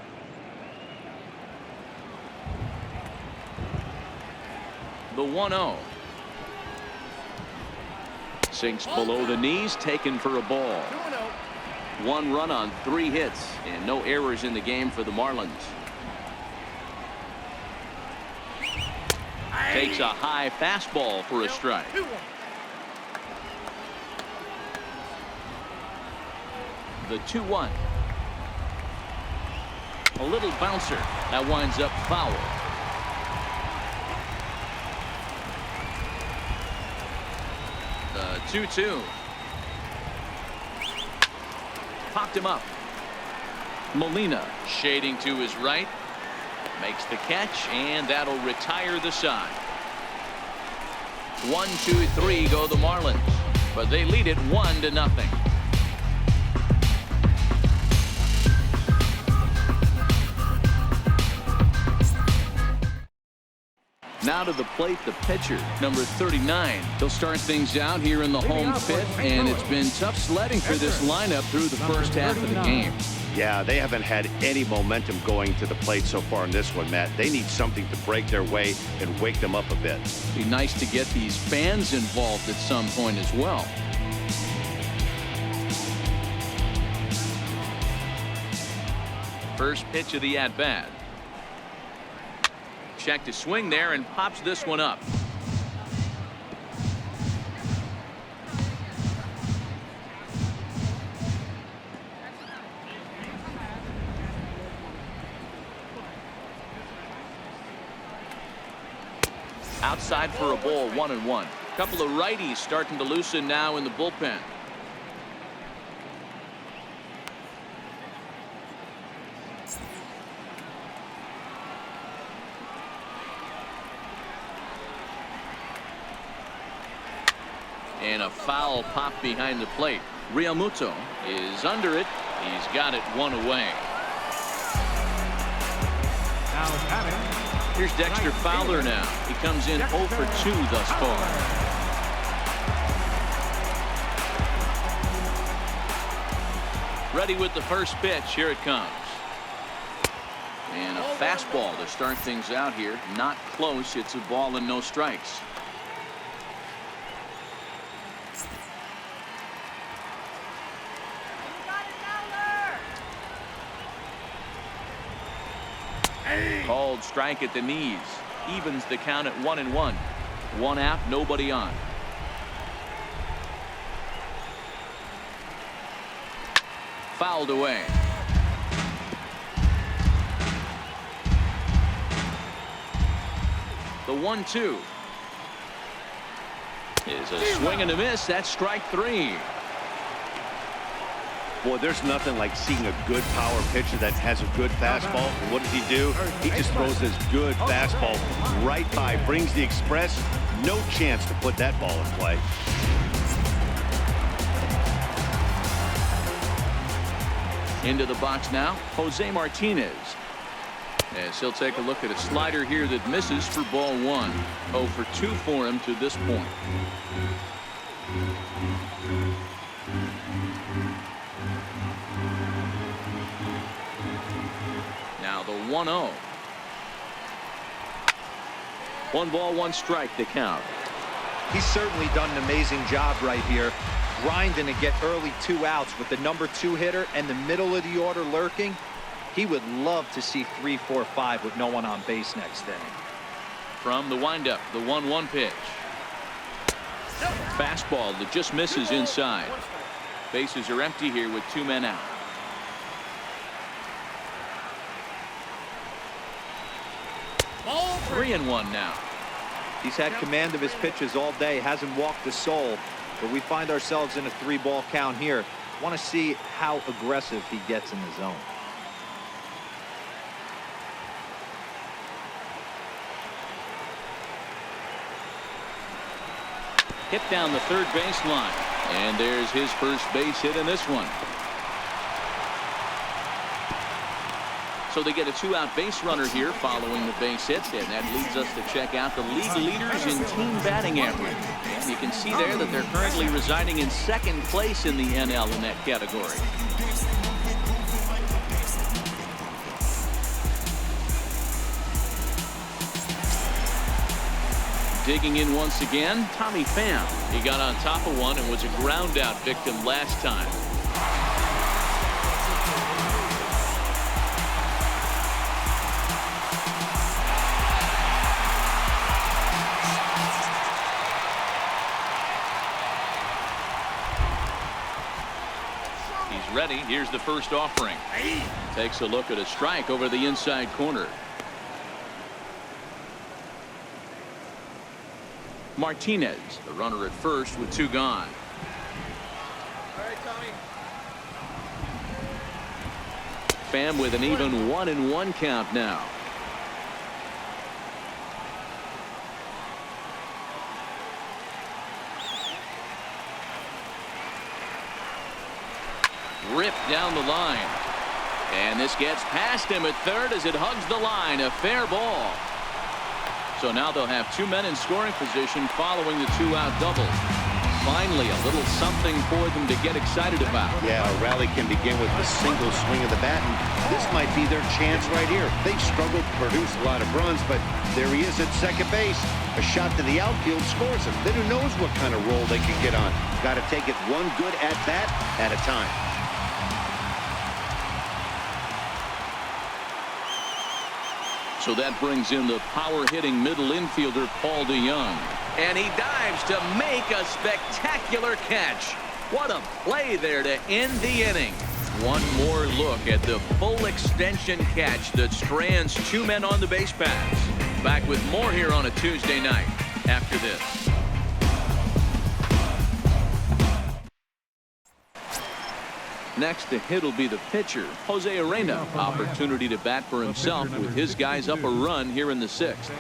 The 1-0. Sinks below the knees, taken for a ball. 1 run on 3 hits and no errors in the game for the Marlins. Takes a high fastball for a strike. The 2-1. A little bouncer that winds up foul. The 2-2. Popped him up. Molina shading to his right. Makes the catch, and that'll retire the side. 1, 2, 3 go the Marlins, but they lead it 1-0. Now to the plate, the pitcher, number 39. He'll start things out here in the home pit, and it's been tough sledding for this lineup through the first half of the game. Yeah, they haven't had any momentum going to the plate so far in this one, Matt. They need something to break their way and wake them up a bit. Be nice to get these fans involved at some point as well. First pitch of the at-bat. Check to swing there and pops this one up. Outside for a ball, 1-1. Couple of righties starting to loosen now in the bullpen. And a foul pop behind the plate. Realmuto is under it. He's got it 1 away. Here's Dexter Fowler now. He comes in 0 for 2 thus far. Ready with the first pitch. Here it comes. And a fastball to start things out here. Not close. It's a ball and no strikes. Called strike at the knees. Evens the count at 1-1. 1 out, nobody on. Fouled away. The 1-2 is a swing and a miss. That's strike 3. Boy, there's nothing like seeing a good power pitcher that has a good fastball. And what does he do? He just throws this good fastball right by, brings the express. No chance to put that ball in play. Into the box now, Jose Martinez. As he'll take a look at a slider here that misses for ball 1. 0 for 2 for him to this point. Now the 1-0. 1 ball, 1 strike to count. He's certainly done an amazing job right here, grinding to get early 2 outs with the number 2 hitter and the middle of the order lurking. He would love to see 3, 4, 5 with no one on base next inning. From the windup, the 1-1 pitch. Fastball that just misses inside. Bases are empty here with 2 men out. Ball 3-1 now. He's had command of his pitches all day, hasn't walked a soul, but we find ourselves in a 3-ball count here. Want to see how aggressive he gets in the zone. Hit down the third baseline, and there's his first base hit in this one. So they get a 2-out base runner here following the base hit, and that leads us to check out the league leaders in team batting average. And you can see there that they're currently residing in second place in the NL in that category. Digging in once again, Tommy Pham. He got on top of one and was a ground out victim last time. He's ready. Here's the first offering. Takes a look at a strike over the inside corner. Martinez, the runner at first with 2 gone. All right, Tommy. Pham with an even 1-1 count now. Ripped down the line. And this gets past him at third as it hugs the line. A fair ball. So now they'll have 2 men in scoring position following the 2-out double. Finally, a little something for them to get excited about. Yeah, a rally can begin with a single swing of the bat, and this might be their chance right here. They've struggled to produce a lot of runs, but there he is at second base. A shot to the outfield scores him. Then who knows what kind of roll they can get on. Got to take it one good at-bat at a time. So that brings in the power-hitting middle infielder Paul DeYoung. And he dives to make a spectacular catch. What a play there to end the inning. One more look at the full extension catch that strands 2 men on the base paths. Back with more here on a Tuesday night after this. Next to hit will be the pitcher, Jose Arena. Opportunity to bat for himself with his guys up a run here in the 6th.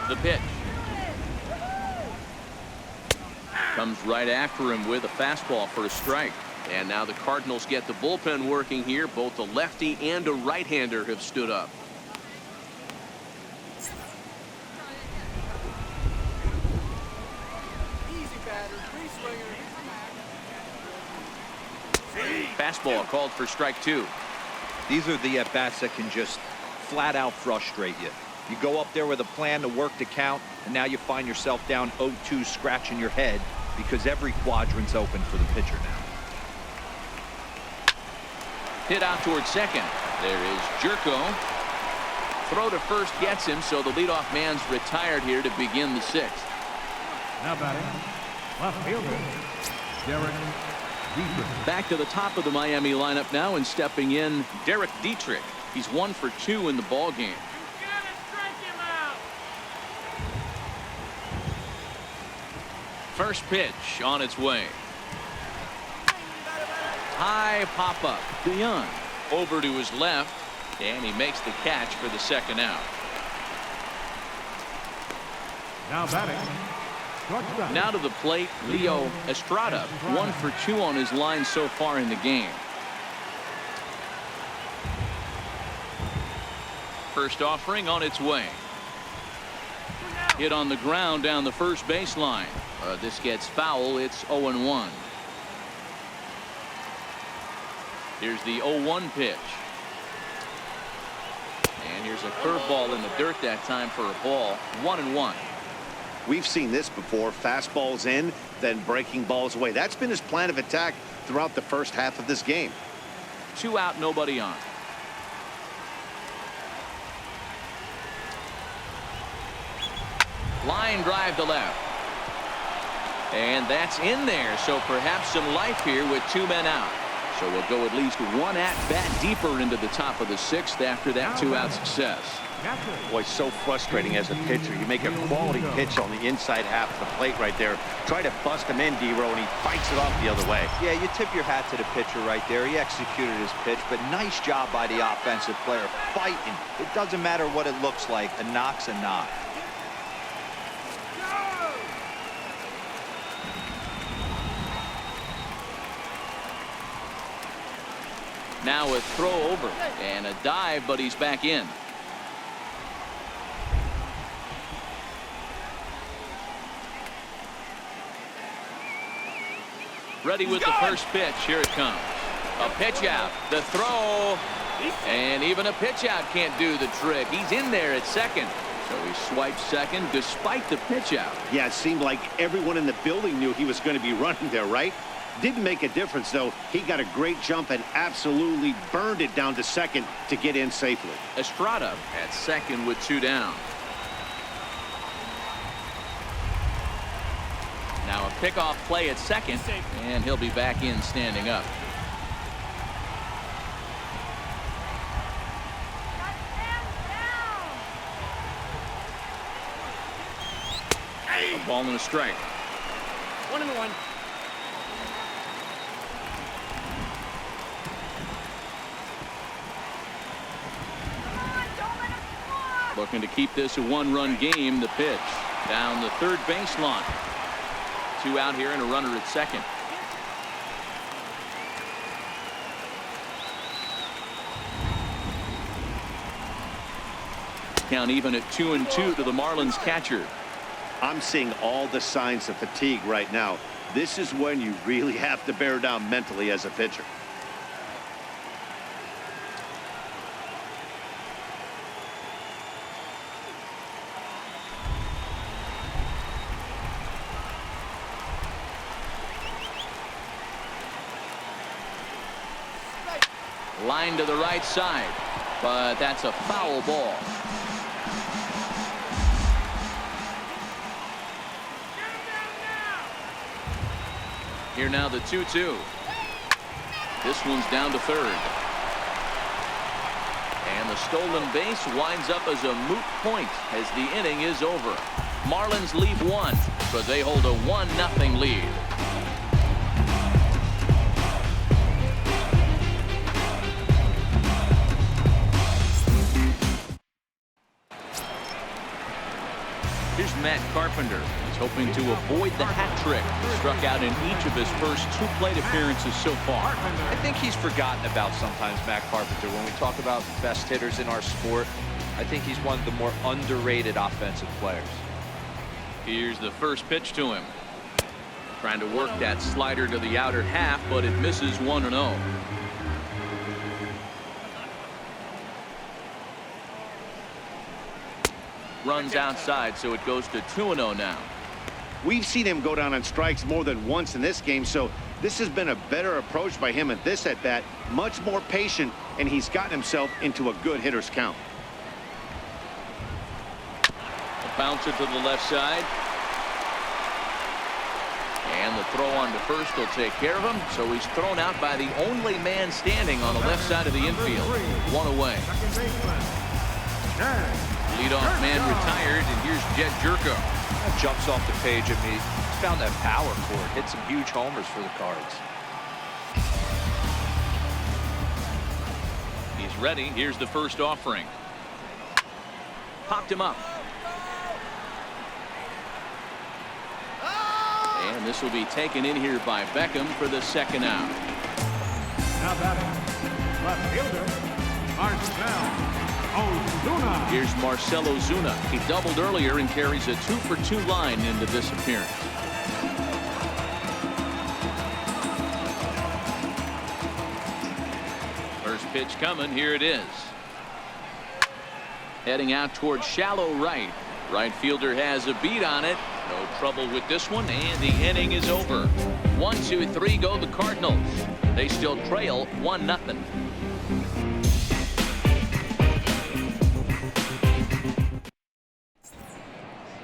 The pitch. Comes right after him with a fastball for a strike. And now the Cardinals get the bullpen working here. Both a lefty and a right-hander have stood up. Easy batter, 3 swingers. Fastball called for strike 2. These are the at-bats that can just flat out frustrate you. You go up there with a plan to work the count, and now you find yourself down 0-2 scratching your head because every quadrant's open for the pitcher now. Hit out towards second. There is Jerko. Throw to first gets him, so the leadoff man's retired here to begin the 6th. Now batting, left fielder, Derek Dietrich. Back to the top of the Miami lineup now, and stepping in, Derek Dietrich. He's 1 for 2 in the ball game. First pitch on its way. High pop-up. DeYoung over to his left, and he makes the catch for the 2nd out. Now batting, shortstop. Now to the plate, Leo Estrada. 1 for 2 on his line so far in the game. First offering on its way. Hit on the ground down the first baseline. This gets foul. It's 0-1. Here's the 0-1 pitch. And here's a curveball in the dirt that time for a ball. 1-1. We've seen this before. Fastballs in, then breaking balls away. That's been his plan of attack throughout the first half of this game. 2 out, nobody on. Line drive to left. And that's in there, so perhaps some life here with 2 men out. So we'll go at least 1 at-bat deeper into the top of the 6th after that 2-out success. Boy, so frustrating as a pitcher. You make a quality pitch on the inside half of the plate right there. Try to bust him in, D-Row, and he fights it off the other way. Yeah, you tip your hat to the pitcher right there. He executed his pitch, but nice job by the offensive player fighting. It doesn't matter what it looks like. A knock's a knock. Now a throw over and a dive, but he's back in. Ready with the first pitch. Here it comes. A pitch out. The throw. And even a pitch out can't do the trick. He's in there at second. So he swipes second despite the pitch out. Yeah, it seemed like everyone in the building knew he was going to be running there, right? Didn't make a difference, though. He got a great jump and absolutely burned it down to second to get in safely. Estrada at second with 2 down. Now a pickoff play at second, and he'll be back in standing up. A ball and a strike. 1-1. Looking to keep this a 1-run game. The pitch down the third baseline. 2 out here and a runner at second. Count even at 2-2 to the Marlins catcher. I'm seeing all the signs of fatigue right now. This is when you really have to bear down mentally as a pitcher. Line to the right side, but that's a foul ball. Here now the 2-2. This one's down to third. And the stolen base winds up as a moot point as the inning is over. Marlins lead 1, but they hold a 1-0 lead. Here's Matt Carpenter. He's hoping to avoid the hat trick. He struck out in each of his first 2 plate appearances so far. I think he's forgotten about sometimes, Matt Carpenter. When we talk about best hitters in our sport, I think he's one of the more underrated offensive players. Here's the first pitch to him. Trying to work that slider to the outer half, but it misses 1-0. Runs outside, so it goes to 2-0 now. We've seen him go down on strikes more than once in this game, so this has been a better approach by him at this at-bat. Much more patient, and he's gotten himself into a good hitter's count. A bouncer to the left side. And the throw on to first will take care of him, so he's thrown out by the only man standing on the left side of the infield. 1 away. Leadoff man retired, and here's Jed Jerko. That jumps off the page at me. He's found that power for it. Hit some huge homers for the Cards. He's ready. Here's the first offering. Popped him up. And this will be taken in here by Beckham for the 2nd out. Now batting, left fielder, Marcell Ozuna. Here's Marcell Ozuna. He doubled earlier and carries a 2-for-2 line into this appearance. First pitch coming. Here it is. Heading out towards shallow right. Right fielder has a beat on it. No trouble with this one, and the inning is over. 1-2-3 go the Cardinals. They still trail 1-0.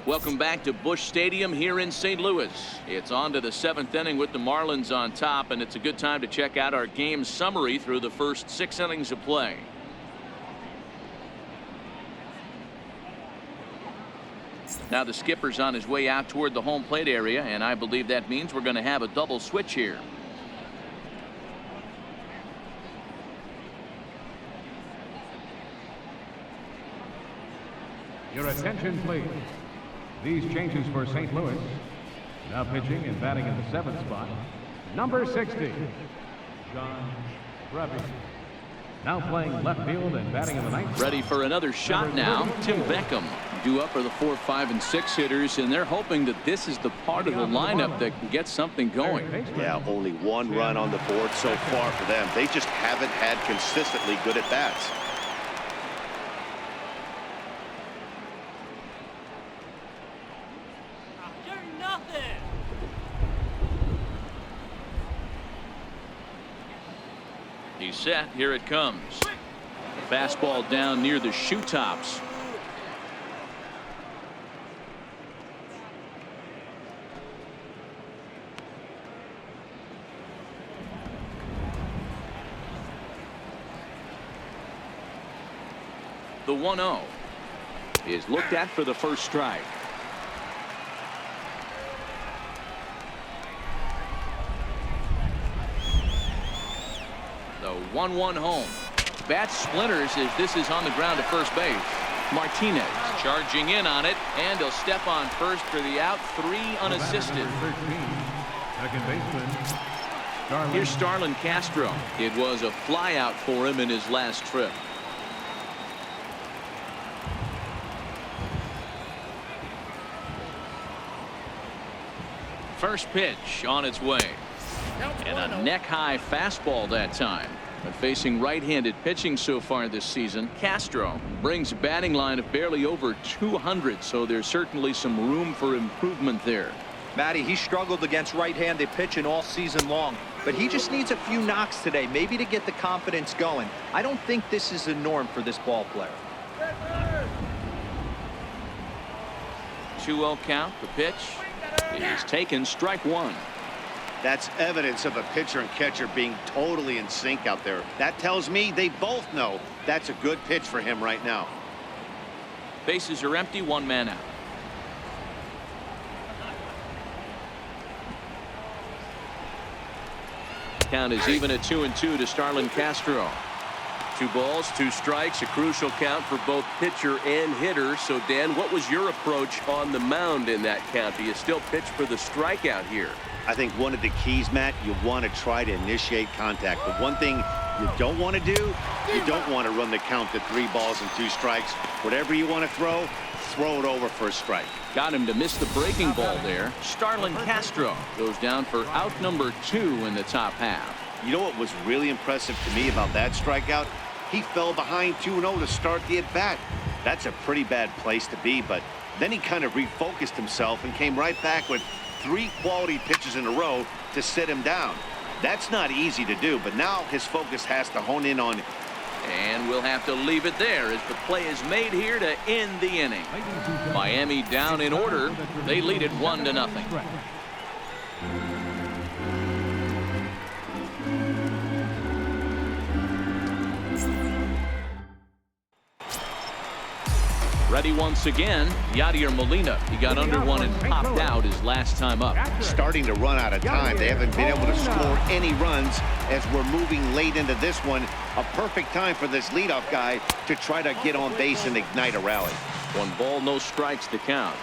Welcome back to Busch Stadium here in St. Louis. It's on to the 7th inning with the Marlins on top, and it's a good time to check out our game summary through the first 6 innings of play. Now the skipper's on his way out toward the home plate area, and I believe that means we're going to have a double switch here. Your attention, please. These changes for St. Louis. Now pitching and batting in the 7th spot, number 60, John Brevi. Now playing left field and batting in the 9th. Ready for another shot now. Tim Beckham due up for the 4, 5, and 6 hitters, and they're hoping that this is the part of the lineup that can get something going. Yeah, only 1 run on the board so far for them. They just haven't had consistently good at bats. He's set. Here it comes. Fastball down near the shoe tops. The 1-0 is looked at for the first strike. The 1-1 home. Bat splinters as this is on the ground at first base. Martinez charging in on it, and he'll step on first for the out. 3 unassisted. Second baseman. Here's Starlin Castro. It was a fly out for him in his last trip. First pitch on its way. And a neck-high fastball that time. But facing right-handed pitching so far this season, Castro brings a batting line of barely over 200, so there's certainly some room for improvement there. Matty, he struggled against right-handed pitching all season long, but he just needs a few knocks today, maybe to get the confidence going. I don't think this is the norm for this ball player. 2-0 count. The pitch is taken. Strike 1. That's evidence of a pitcher and catcher being totally in sync out there. That tells me they both know that's a good pitch for him right now. Bases are empty. 1 man out. Count is even at 2-2 to Starlin Castro. 2 balls, 2 strikes, a crucial count for both pitcher and hitter. So, Dan, what was your approach on the mound in that count? Do you still pitch for the strikeout here? I think one of the keys, Matt, you want to try to initiate contact. But one thing you don't want to do, you don't want to run the count to 3 balls and 2 strikes. Whatever you want to throw it over for a strike. Got him to miss the breaking ball there. Starlin Castro goes down for out number 2 in the top half. You know what was really impressive to me about that strikeout? He fell behind 2-0 to start the at-bat. That's a pretty bad place to be, but then he kind of refocused himself and came right back with 3 quality pitches in a row to sit him down. That's not easy to do, but now his focus has to hone in on it. And we'll have to leave it there as the play is made here to end the inning. Miami down in order. They lead it 1-0. Ready once again, Yadier Molina. He got under 1 and popped out his last time up. Starting to run out of time. They haven't been able to score any runs as we're moving late into this one. A perfect time for this leadoff guy to try to get on base and ignite a rally. 1 ball, no strikes to count.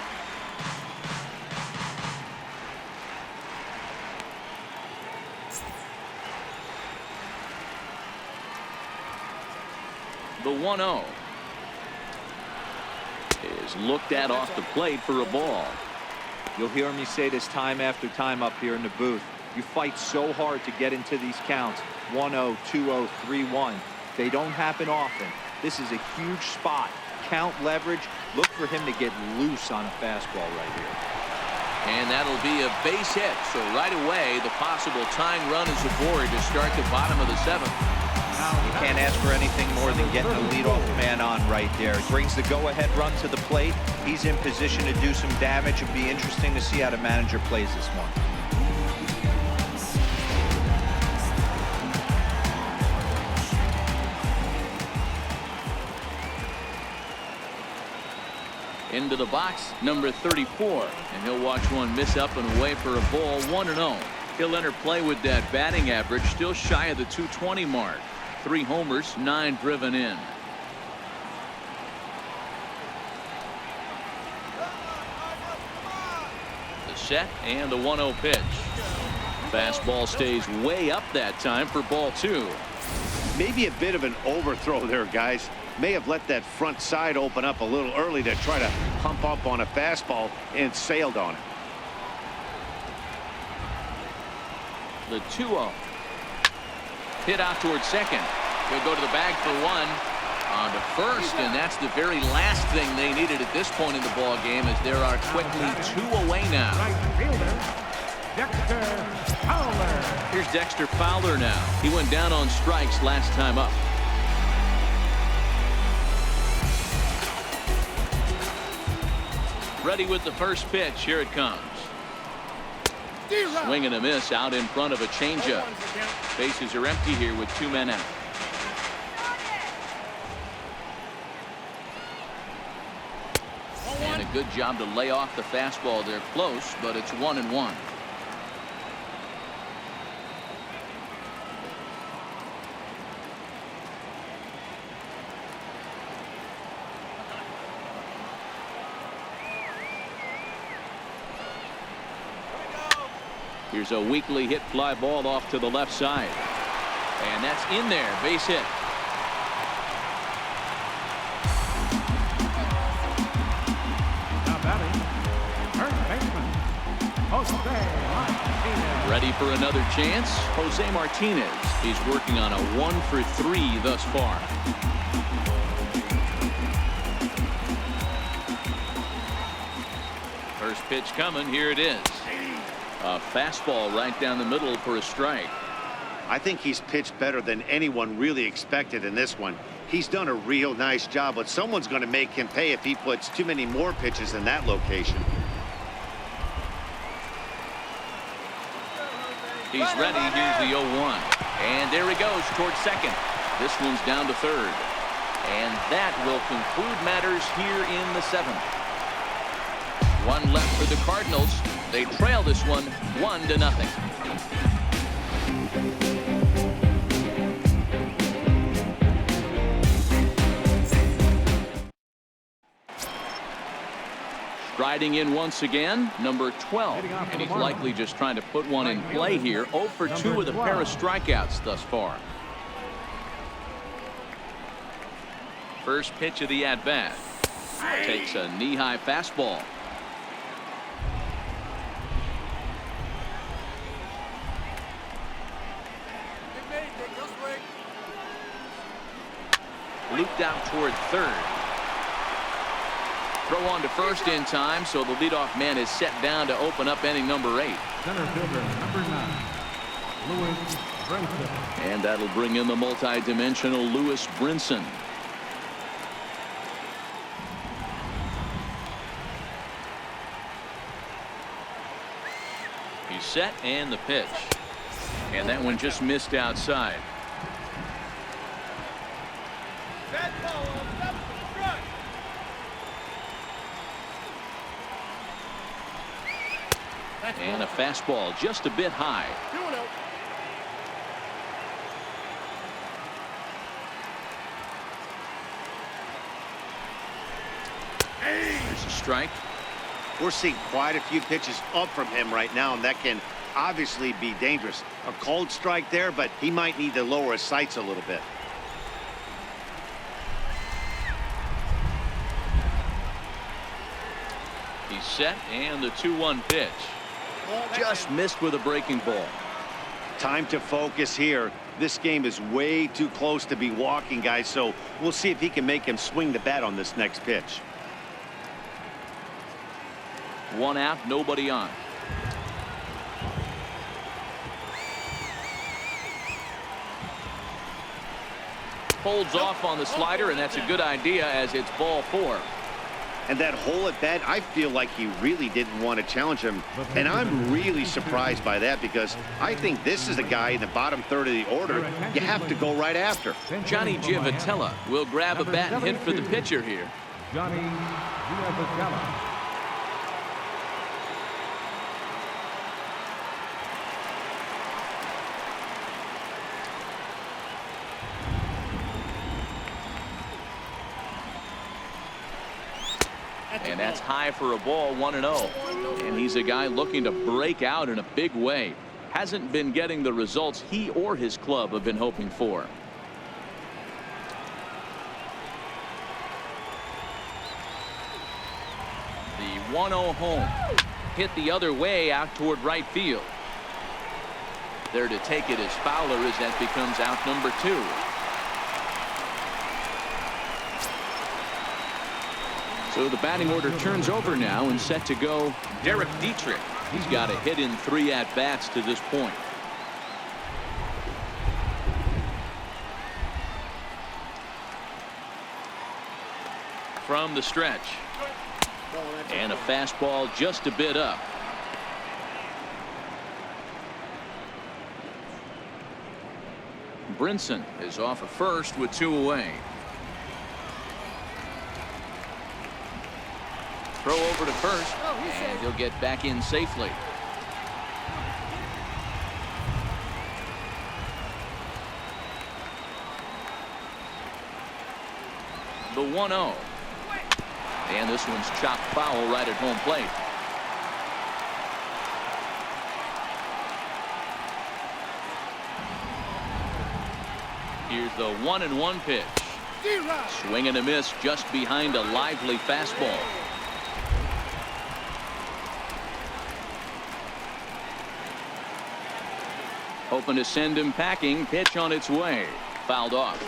The 1-0 is looked at off the plate for a ball. You'll hear me say this time after time up here in the booth. You fight so hard to get into these counts. 1-0, 2-0, 3-1. They don't happen often. This is a huge spot. Count leverage. Look for him to get loose on a fastball right here. And that'll be a base hit. So right away, the possible tying run is aboard to start the bottom of the 7th. You can't ask for anything more than getting a leadoff man on right there. He brings the go-ahead run to the plate. He's in position to do some damage. It'd be interesting to see how the manager plays this one. Into the box, number 34, and he'll watch one miss up and away for a ball. 1-0. He'll enter play with that batting average, still shy of the 220 mark. 3 homers, 9 driven in. The set and the 1-0 pitch. Fastball stays way up that time for ball 2. Maybe a bit of an overthrow there, guys. May have let that front side open up a little early to try to pump up on a fastball and sailed on it. The 2-0. Hit out towards second. He'll go to the bag for 1. On to first, and that's the very last thing they needed at this point in the ball game, as there are quickly 2 away now. Right fielder, Dexter Fowler. Here's Dexter Fowler now. He went down on strikes last time up. Ready with the first pitch. Here it comes. Swing and a miss out in front of a changeup. Bases are empty here with 2 men out. And a good job to lay off the fastball there close, but it's 1-1. Here's a weakly hit fly ball off to the left side. And that's in there. Base hit. Now batting, first baseman, Jose Martinez. Ready for another chance. Jose Martinez. He's working on a 1-for-3 thus far. First pitch coming. Here it is. A fastball right down the middle for a strike. I think he's pitched better than anyone really expected in this one. He's done a real nice job, but someone's going to make him pay if he puts too many more pitches in that location. He's ready. Here's the 0-1. And there he goes towards second. This one's down to third. And that will conclude matters here in the 7th. 1 left for the Cardinals. They trail this one 1-0. Striding in once again, number 12, and he's likely just trying to put one in play here. 0 for 2 with a pair of strikeouts thus far. First pitch of the at-bat. Takes a knee-high fastball. Looped out toward third. Throw on to first in time, so the leadoff man is set down to open up inning number 8. Center fielder, number 9, Lewis Brinson. And that'll bring in the multi-dimensional Lewis Brinson. He's set, and the pitch. And that one just missed outside. And a fastball just a bit high. There's a strike. We're seeing quite a few pitches up from him right now, and that can obviously be dangerous. A cold strike there, but he might need to lower his sights a little bit. He's set, and the 2-1 pitch. Just missed with a breaking ball. Time to focus here. This game is way too close to be walking, guys, so we'll see if he can make him swing the bat on this next pitch. 1 out, nobody on. Holds off on the slider, and that's a good idea as it's ball 4. And that hole at bat, I feel like he really didn't want to challenge him. And I'm really surprised by that because I think this is the guy in the bottom third of the order you have to go right after. Johnny Giavotella will grab a bat and hit for the pitcher here. Johnny Giavotella. And that's high for a ball, 1-0. And he's a guy looking to break out in a big way. Hasn't been getting the results he or his club have been hoping for. The 1-0 home. Hit the other way out toward right field. There to take it is Fowler as that becomes out number 2. So the batting order turns over now and set to go Derek Dietrich. He's got a hit in 3 at-bats to this point. From the stretch. And a fastball just a bit up. Brinson is off of first with 2 away. Throw over to first, and he'll get back in safely. The 1-0. And this one's chopped foul right at home plate. Here's the 1-1 pitch. Swing and a miss just behind a lively fastball. Hoping to send him packing. Pitch on its way. Fouled off.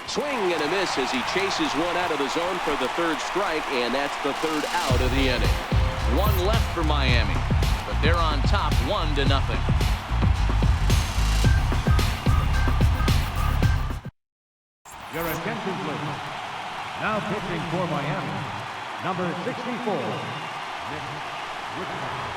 Swing and a miss as he chases one out of the zone for the 3rd strike, and that's the 3rd out of the inning. 1 left for Miami, but they're on top 1-0. Your attention, please. Now pitching for Miami, number 64, Nick Whitman.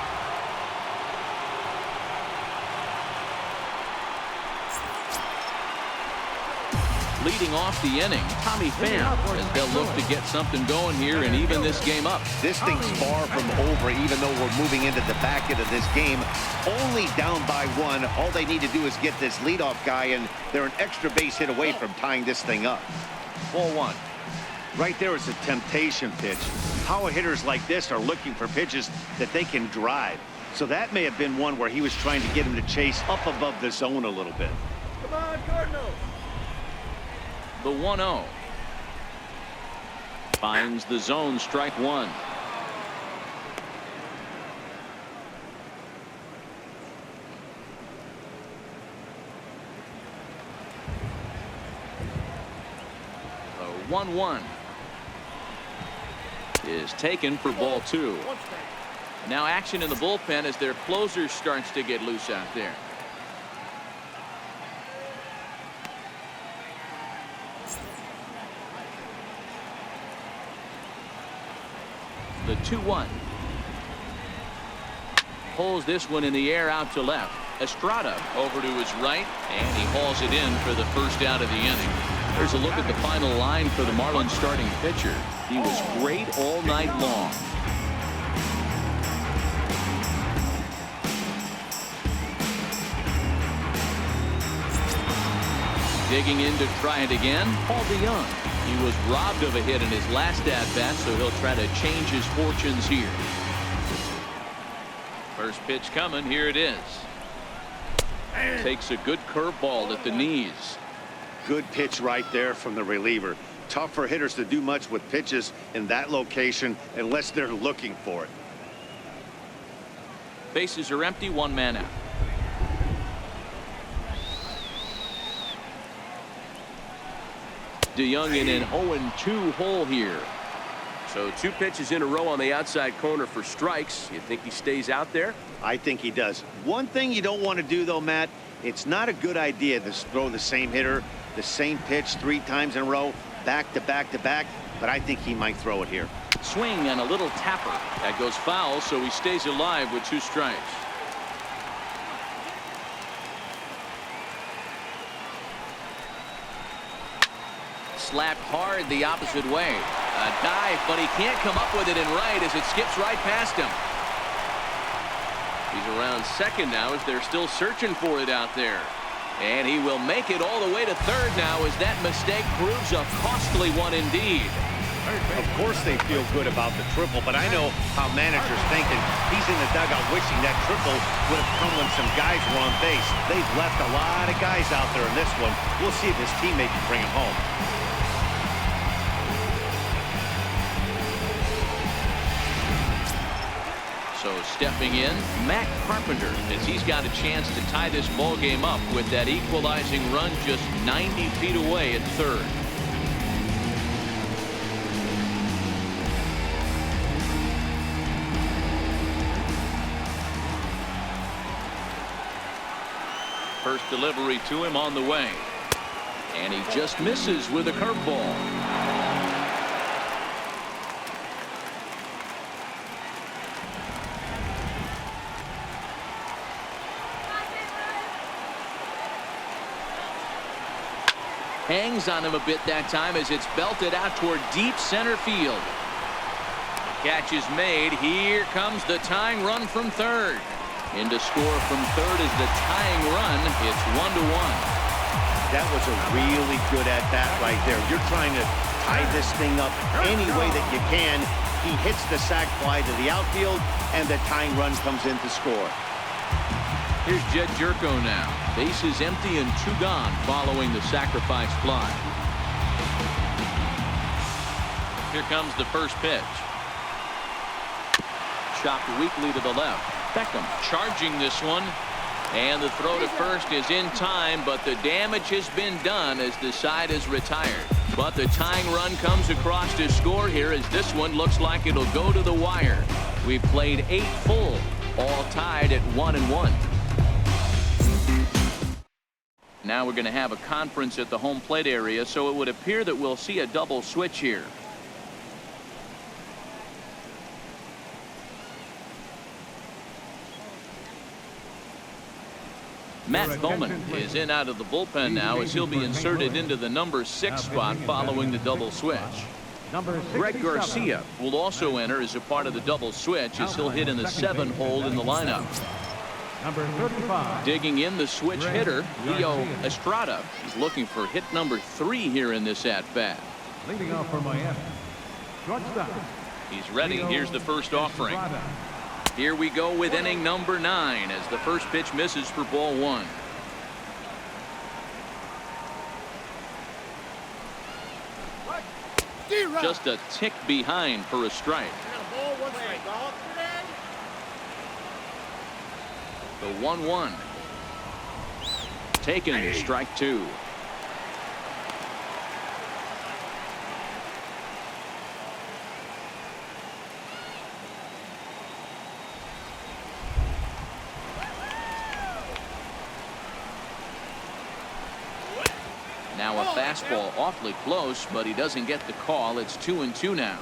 Leading off the inning, Tommy Pham, as they'll look to get something going here and even this game up. This thing's far from over, even though we're moving into the back end of this game. Only down by 1. All they need to do is get this leadoff guy, and they're an extra base hit away from tying this thing up. Ball 1. Right there is a temptation pitch. Power hitters like this are looking for pitches that they can drive. So that may have been one where he was trying to get him to chase up above the zone a little bit. Come on, Cardinals. The 1-0. Finds the zone, strike 1. The 1-1 is taken for ball 2. Now action in the bullpen as their closer starts to get loose out there. The 2-1. Pulls this one in the air out to left. Estrada over to his right, and he hauls it in for the 1st out of the inning. There's a look at the final line for the Marlins starting pitcher. He was great all night long. Digging in to try it again, Paul DeYoung. He was robbed of a hit in his last at-bat, so he'll try to change his fortunes here. First pitch coming. Here it is. Takes a good curveball at the knees. Good pitch right there from the reliever. Tough for hitters to do much with pitches in that location unless they're looking for it. Bases are empty, 1 man out. DeYoung in an 0-2 hole here. So 2 pitches in a row on the outside corner for strikes. You think he stays out there? I think he does. One thing you don't want to do, though, Matt, it's not a good idea to throw the same hitter, the same pitch 3 times in a row, back to back to back, but I think he might throw it here. Swing and a little tapper. That goes foul, so he stays alive with 2 strikes. Slapped hard the opposite way. A dive, but he can't come up with it in right as it skips right past him. He's around second now as they're still searching for it out there. And he will make it all the way to third now as that mistake proves a costly one indeed. Of course they feel good about the triple, but I know how managers thinking. He's in the dugout wishing that triple would have come when some guys were on base. They've left a lot of guys out there in this one. We'll see if his teammate can bring him home. So stepping in, Matt Carpenter, as he's got a chance to tie this ball game up with that equalizing run just 90 feet away at third. First delivery to him on the way. And he just misses with a curveball. Hangs on him a bit that time as it's belted out toward deep center field. Catch is made. Here comes the tying run from third. In to score from third is the tying run. It's 1-1. That was a really good at-bat right there. You're trying to tie this thing up any way that you can. He hits the sac fly to the outfield, and the tying run comes in to score. Here's Jed Jerko now. Bases empty and 2 gone following the sacrifice fly. Here comes the first pitch. Chopped weakly to the left. Beckham charging this one. And the throw to first is in time, but the damage has been done as the side is retired. But the tying run comes across to score here as this one looks like it'll go to the wire. We've played 8 full, all tied at 1-1. Now we're going to have a conference at the home plate area, so it would appear that we'll see a double switch here. Matt Bowman is in out of the bullpen now as he'll be inserted into the number 6 spot following the double switch. Greg Garcia will also enter as a part of the double switch as he'll hit in the 7 hole in the lineup. Number 35. Digging in the switch hitter, Leo Estrada. He's looking for hit number 3 here in this at-bat. Leading off for Miami. Shortstop. He's ready. Here's the first offering. Here we go with inning number 9 as the first pitch misses for ball 1. Just a tick behind for a strike. The 1-1. Taken, strike 2. Now a fastball awfully close, but he doesn't get the call. It's 2-2 now.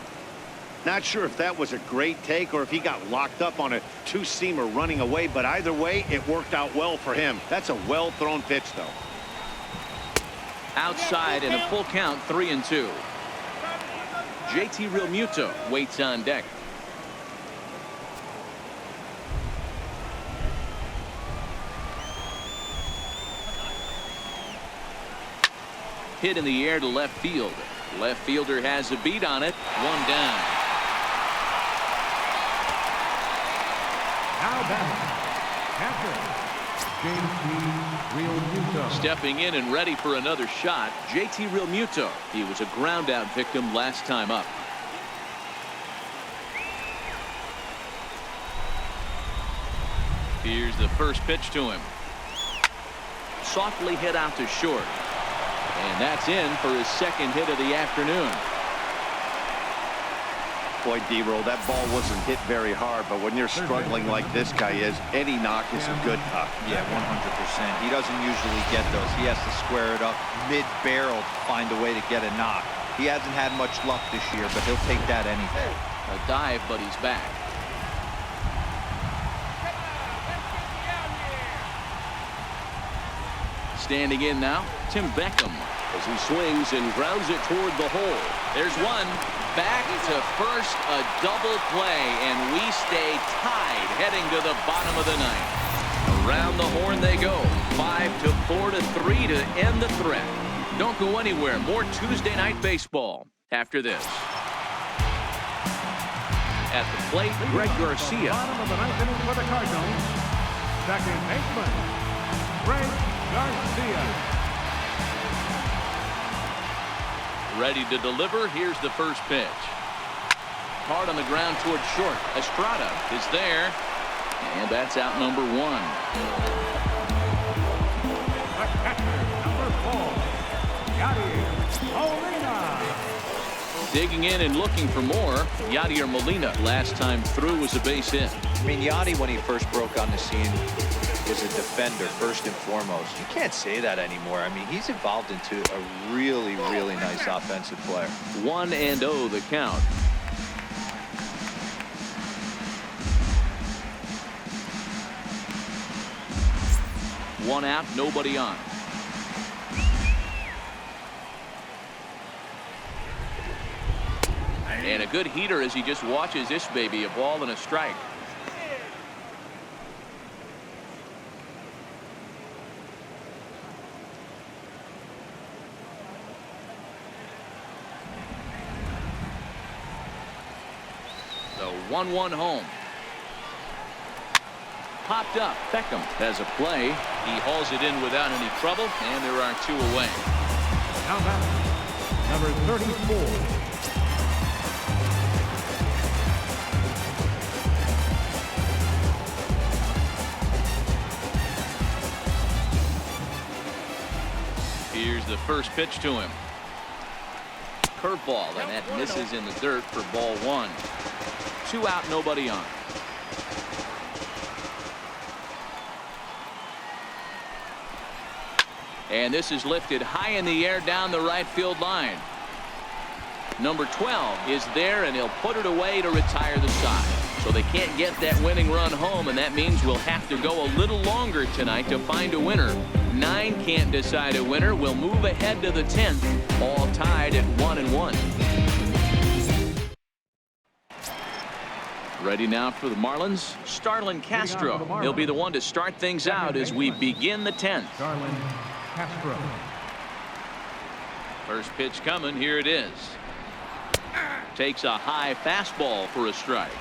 Not sure if that was a great take or if he got locked up on a 2-seamer running away, but either way, it worked out well for him. That's a well-thrown pitch, though. Outside in a full count, 3-2. JT Realmuto waits on deck. Hit in the air to left field. Left fielder has a beat on it. 1 down. Now batting. Catcher. JT Realmuto. Stepping in and ready for another shot, JT Realmuto. He was a ground out victim last time up. Here's the first pitch to him. Softly hit out to short. And that's in for his second hit of the afternoon. Boy, D-Roll, that ball wasn't hit very hard, but when you're struggling like this guy is, any knock is a good knock. Yeah, 100%. He doesn't usually get those. He has to square it up mid-barrel to find a way to get a knock. He hasn't had much luck this year, but he'll take that any day. A dive, but he's back. Standing in now, Tim Beckham. As he swings and grounds it toward the hole. There's one. Back to first, a double play, and we stay tied heading to the bottom of the ninth. Around the horn they go. 5-4 to 3 to end the threat. Don't go anywhere. More Tuesday Night Baseball after this. At the plate, Greg Garcia. Bottom of the ninth inning for the Cardinals. Second baseman, Greg Garcia. Ready to deliver. Here's the first pitch. Hard on the ground toward short. Estrada is there. And that's out number one. The catcher, number 4, Yadier Molina. Digging in and looking for more. Yadier Molina last time through was a base hit. I mean, Yadi, when he first broke on the scene, was a defender first and foremost. You can't say that anymore. I mean, he's evolved into a really, really nice offensive player. 1-0 the count. One out, nobody on. And a good heater as he just watches this baby, a ball and a strike. The 1-1 home. Popped up. Beckham has a play. He hauls it in without any trouble, and there are two away. Now back, number 34. Here's the first pitch to him. Curveball, and that misses in the dirt for ball one. 2 out, nobody on. And this is lifted high in the air down the right field line. Number 12 is there, and he'll put it away to retire the side. So they can't get that winning run home, and that means we'll have to go a little longer tonight to find a winner. 9 can't decide a winner. We'll move ahead to the 10th, all tied at 1-1. Ready now for the Marlins, Starlin Castro. He'll be the one to start things out as we begin the 10th. Starlin Castro. First pitch coming. Here it is. Takes a high fastball for a strike.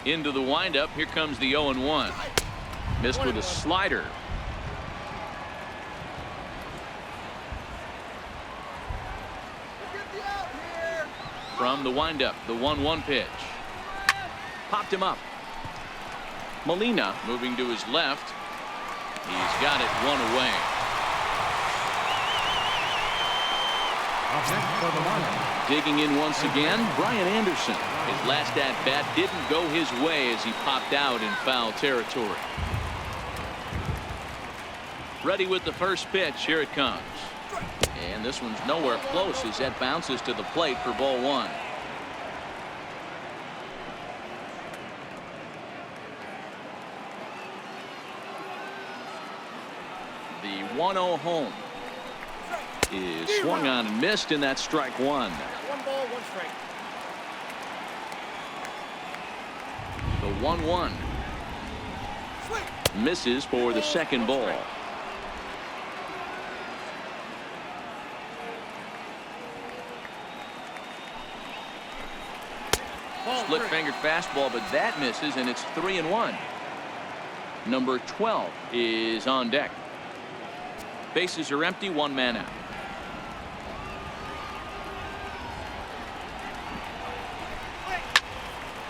Into the windup. Here comes the 0-1. Missed with a slider. From the windup, the 1-1 pitch. Popped him up. Molina moving to his left. He's got it one away. Up next for the Marlins. Digging in once again, Brian Anderson. His last at-bat didn't go his way as he popped out in foul territory. Ready with the first pitch. Here it comes. And this one's nowhere close as that bounces to the plate for ball one. The 1-0 home is swung on and missed, and that's strike one. 1 ball, 1 strike. The 1-1 misses for the second ball. Split fingered fastball, but that misses, and it's 3-1. Number 12 is on deck. Bases are empty, 1 man out.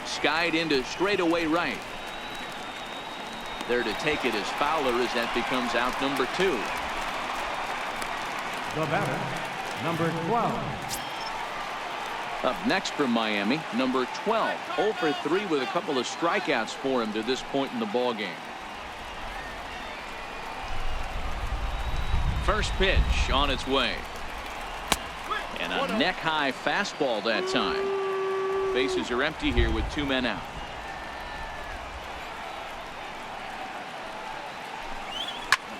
Skied into straightaway right. There to take it is Fowler as that becomes out number 2. The batter, number 12. Up next from Miami, number 12. 0 for 3 with a couple of strikeouts for him to this point in the ball game. First pitch on its way. And a neck-high fastball that time. Bases are empty here with 2 men out.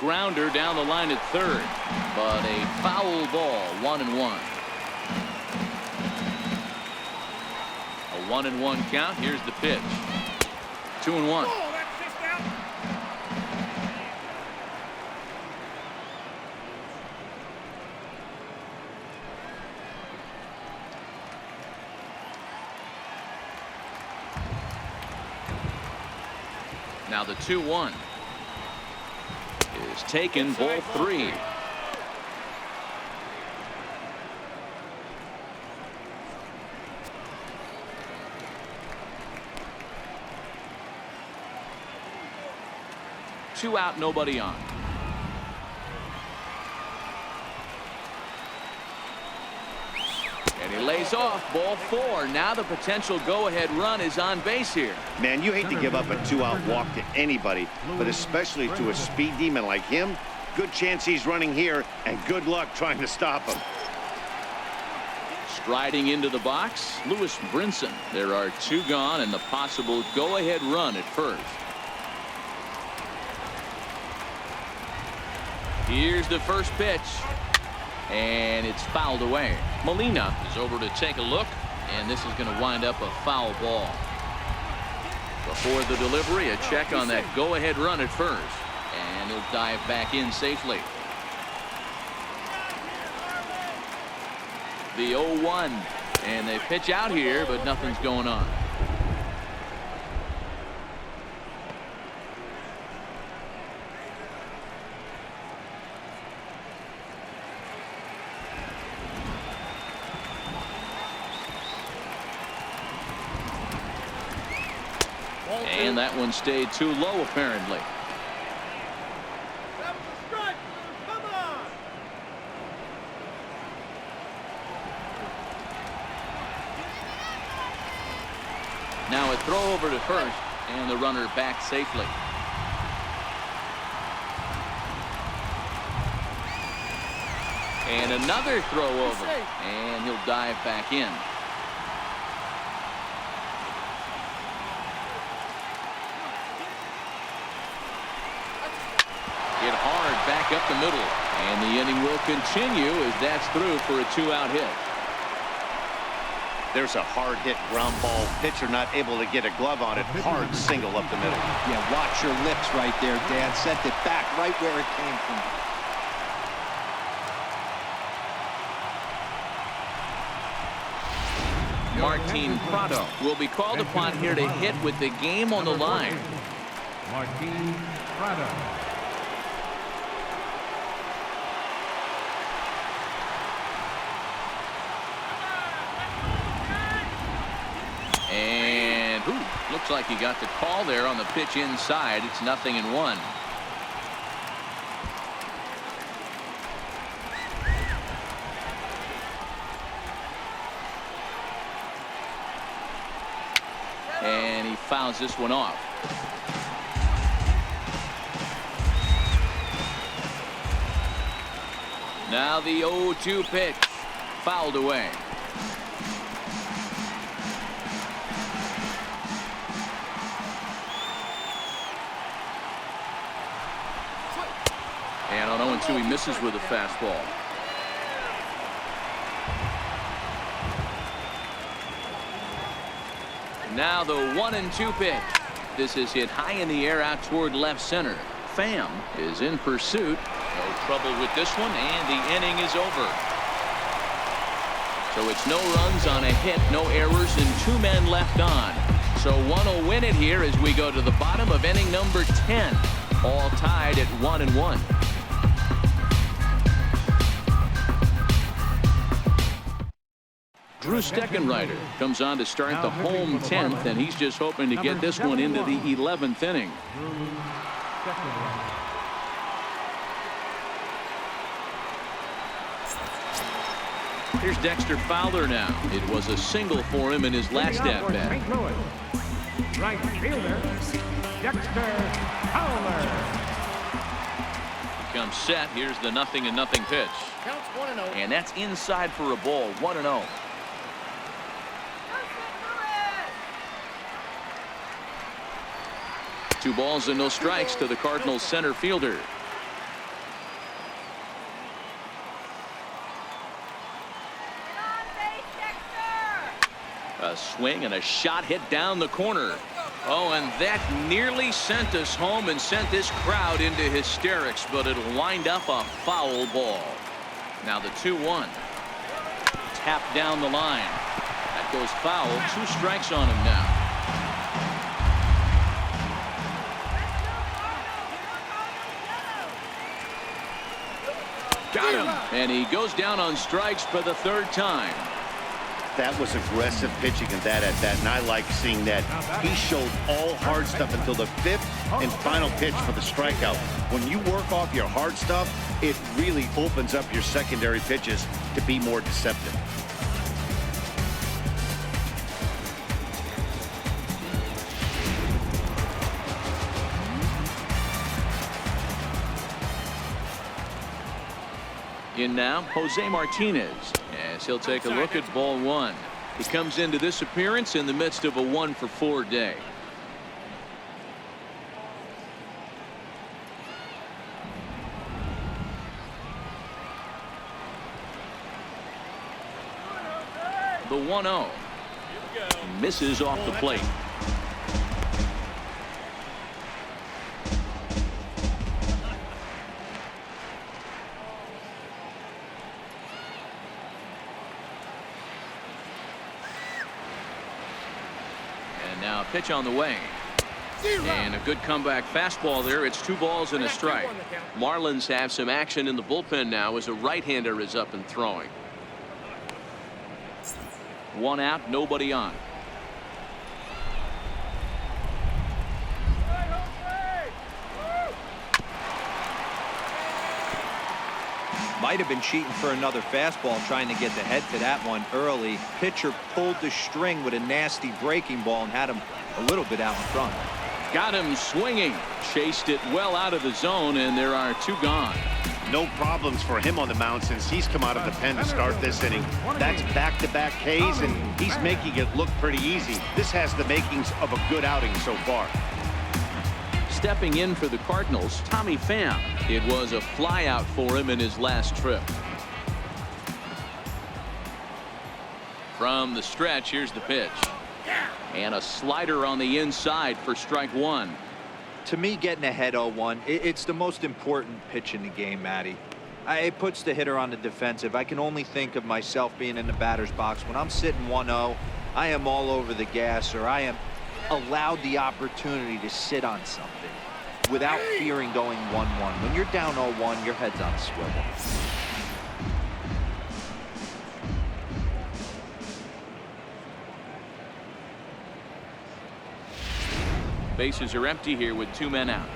Grounder down the line at third, but a foul ball. 1-1. A 1-1 count. Here's the pitch. 2-1. Now the 2-1 is taken, ball 3. Two out, nobody on. And he lays off, ball 4. Now the potential go-ahead run is on base here. Man, you hate to give up a 2-out walk to anybody, but especially to a speed demon like him. Good chance he's running here, and good luck trying to stop him. Striding into the box, Lewis Brinson. There are 2 gone and the possible go-ahead run at first. Here's the first pitch. And it's fouled away. Molina is over to take a look, and this is going to wind up a foul ball. Before the delivery, a check on that go-ahead run at first, and he'll dive back in safely. The 0-1, and they pitch out here, but nothing's going on. And that one stayed too low, apparently. That was a strike. Come on. Now a throw over to first, and the runner back safely. And another throw over, and he'll dive back in. Hit hard back up the middle, and the inning will continue as that's through for a 2-out hit. There's a hard hit ground ball. Pitcher not able to get a glove on it. Hard single up the middle. Yeah, watch your lips right there, Dan. Sent it back right where it came from. Martin Prado will be called upon here to hit with the game on the line. Martin Prado. And looks like he got the call there on the pitch inside. It's 0-1. And he fouls this one off. Now the 0-2 pitch, fouled away. And on 0-2 he misses with a fastball. Now the 1-2 pitch. This is hit high in the air out toward left center. Pham is in pursuit. No trouble with this one, and the inning is over. So it's no runs on a hit, no errors, and 2 men left on. So one will win it here as we go to the bottom of inning number 10. All tied at 1-1. Drew Steckenrider comes on to start the home 10th, and he's just hoping to get this one into the 11th inning. Here's Dexter Fowler now. It was a single for him in his last at-bat. St. Louis, right fielder, Dexter Fowler. Comes set. Here's the 0-0 pitch. Counts 1-0. And that's inside for a ball. 1-0. Two balls and no strikes to the Cardinals center fielder. A swing and a shot hit down the corner. Oh, and that nearly sent us home and sent this crowd into hysterics, but it'll wind up a foul ball. Now the 2-1. Tap down the line. That goes foul. 2 strikes on him now. Got him. And he goes down on strikes for the 3rd time. That was aggressive pitching in that at-bat, and I like seeing that. He showed all hard stuff until the 5th and final pitch for the strikeout. When you work off your hard stuff, it really opens up your secondary pitches to be more deceptive. In now, Jose Martinez, as he'll take a look at ball 1. He comes into this appearance in the midst of a 1-for-4 day. The 1-0 misses off the plate. Now pitch on the way. And a good comeback fastball there. It's 2 balls and a strike. Marlins have some action in the bullpen now as a right-hander is up and throwing. 1 out, nobody on. Might have been cheating for another fastball, trying to get the head to that one early. Pitcher pulled the string with a nasty breaking ball and had him a little bit out in front. Got him swinging. Chased it well out of the zone, and there are 2 gone. No problems for him on the mound since he's come out of the pen to start this inning. That's back-to-back Ks, and he's making it look pretty easy. This has the makings of a good outing so far. Stepping in for the Cardinals, Tommy Pham. It was a flyout for him in his last trip. From the stretch, here's the pitch. And a slider on the inside for strike 1. To me, getting ahead 0-1, it's the most important pitch in the game, Matty. It puts the hitter on the defensive. I can only think of myself being in the batter's box. When I'm sitting 1-0, I am all over the gas, or I am allowed the opportunity to sit on something without fearing going 1-1. When you're down 0-1, your head's on a swivel. Bases are empty here with 2 men out.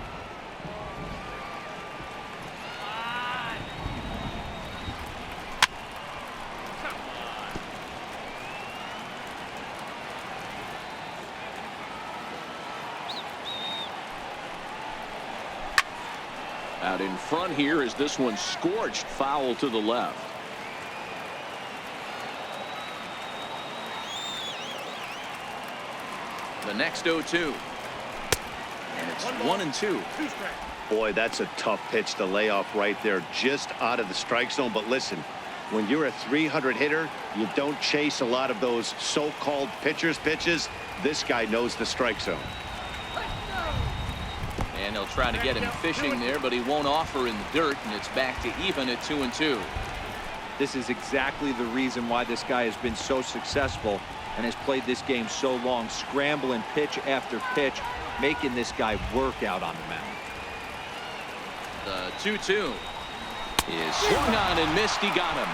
Out in front here is this one scorched foul to the left. The next 0-2. And it's 1-2. Boy, that's a tough pitch to lay off right there, just out of the strike zone. But listen, when you're a 300 hitter, you don't chase a lot of those so-called pitcher's pitches. This guy knows the strike zone. And he'll try to get him fishing there, but he won't offer in the dirt, and it's back to even at 2-2. This is exactly the reason why this guy has been so successful and has played this game so long, scrambling pitch after pitch, making this guy work out on the mound. The 2-2 is swung on and missed. He got him.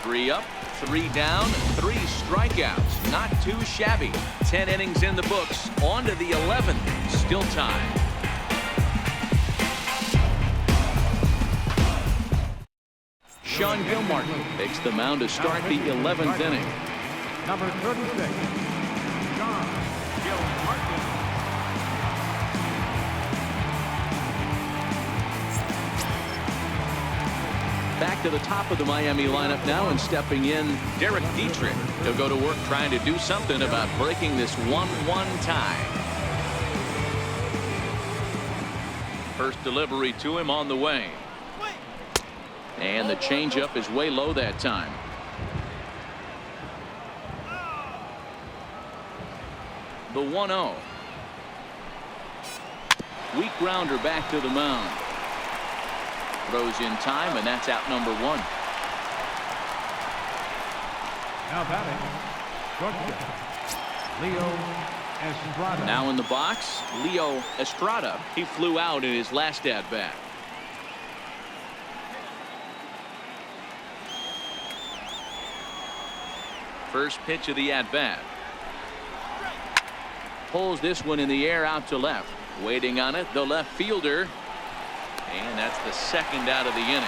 3 up, 3 down, 3 strikeouts. Not too shabby. 10 innings in the books. On to the 11th. Still time. Sean Gilmartin takes the mound to start the 11th inning. Number 36, Sean Gilmartin. Back to the top of the Miami lineup now, and stepping in, Derek Dietrich. He'll go to work trying to do something about breaking this 1-1 tie. First delivery to him on the way. And the changeup is way low that time. The 1-0. Weak grounder back to the mound. Throws in time, and that's out number 1. Now batting, shortstop, Leo Estrada. Now in the box, Leo Estrada. He flew out in his last at-bat. First pitch of the at-bat. Pulls this one in the air out to left. Waiting on it, the left fielder. And that's the second out of the inning.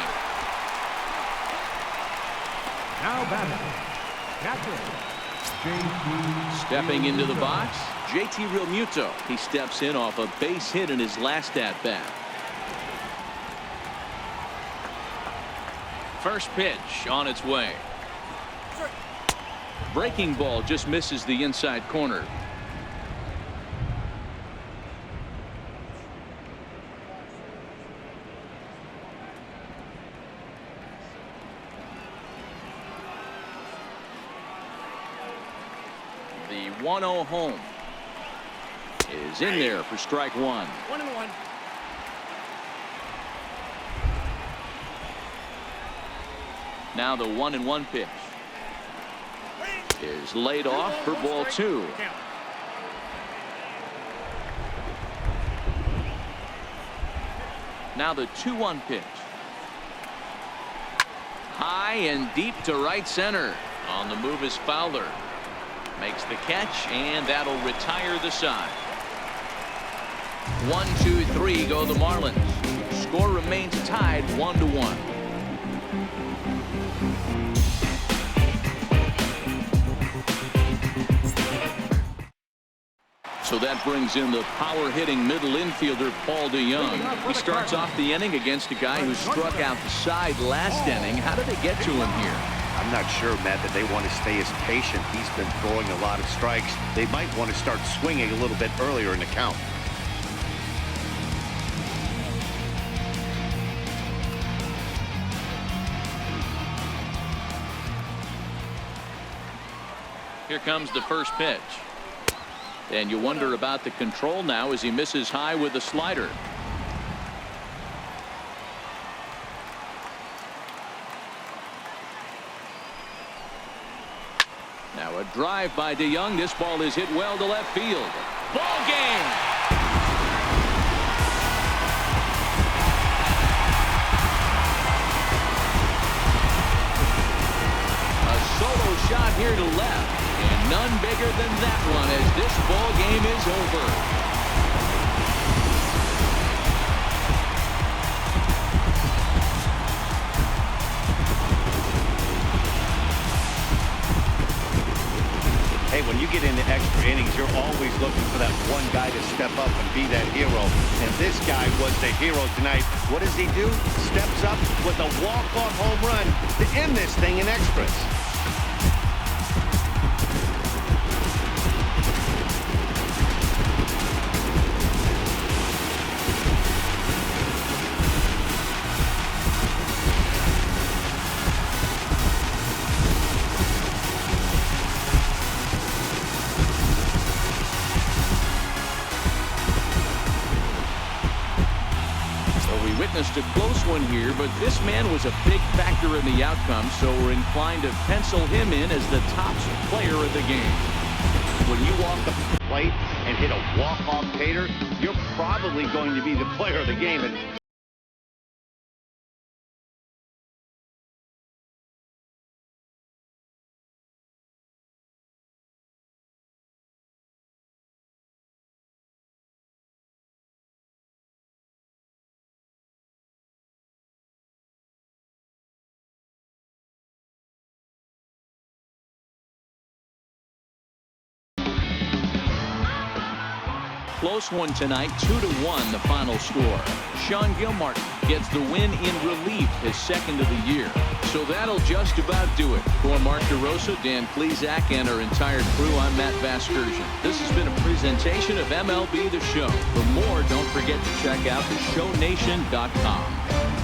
Now batting, catcher, JT. Stepping into the box, JT Realmuto. He steps in off a base hit in his last at-bat. First pitch on its way. Breaking ball just misses the inside corner. The 1-0 home is in there for strike 1. 1-1. Now the 1-1 pitch is laid off for ball 2. Now the 2-1 pitch. High and deep to right center. On the move is Fowler. Makes the catch, and that'll retire the side. 1, 2, 3 go the Marlins. Score remains tied 1-1. So that brings in the power-hitting middle infielder Paul DeYoung. He starts off the inning against a guy who struck out the side last inning. How did they get to him here? I'm not sure, Matt, that they want to stay as patient. He's been throwing a lot of strikes. They might want to start swinging a little bit earlier in the count. Here comes the first pitch. And you wonder about the control now as he misses high with the slider. Now a drive by DeYoung. This ball is hit well to left field. Ball game. A solo shot here to left. And none bigger than that one as this ball game is over. Hey, when you get into extra innings, you're always looking for that one guy to step up and be that hero. And this guy was the hero tonight. What does he do? Steps up with a walk-off home run to end this thing in extras. Witnessed a close one here, but this man was a big factor in the outcome, so we're inclined to pencil him in as the top player of the game. When you walk up the plate and hit a walk-off tater, you're probably going to be the player of the game. And close one tonight, 2-1 the final score. Sean Gilmartin gets the win in relief, his second of the year. So that'll just about do it. For Mark DeRosa, Dan Plesac, and our entire crew, I'm Matt Vasgersian. This has been a presentation of MLB The Show. For more, don't forget to check out theshownation.com.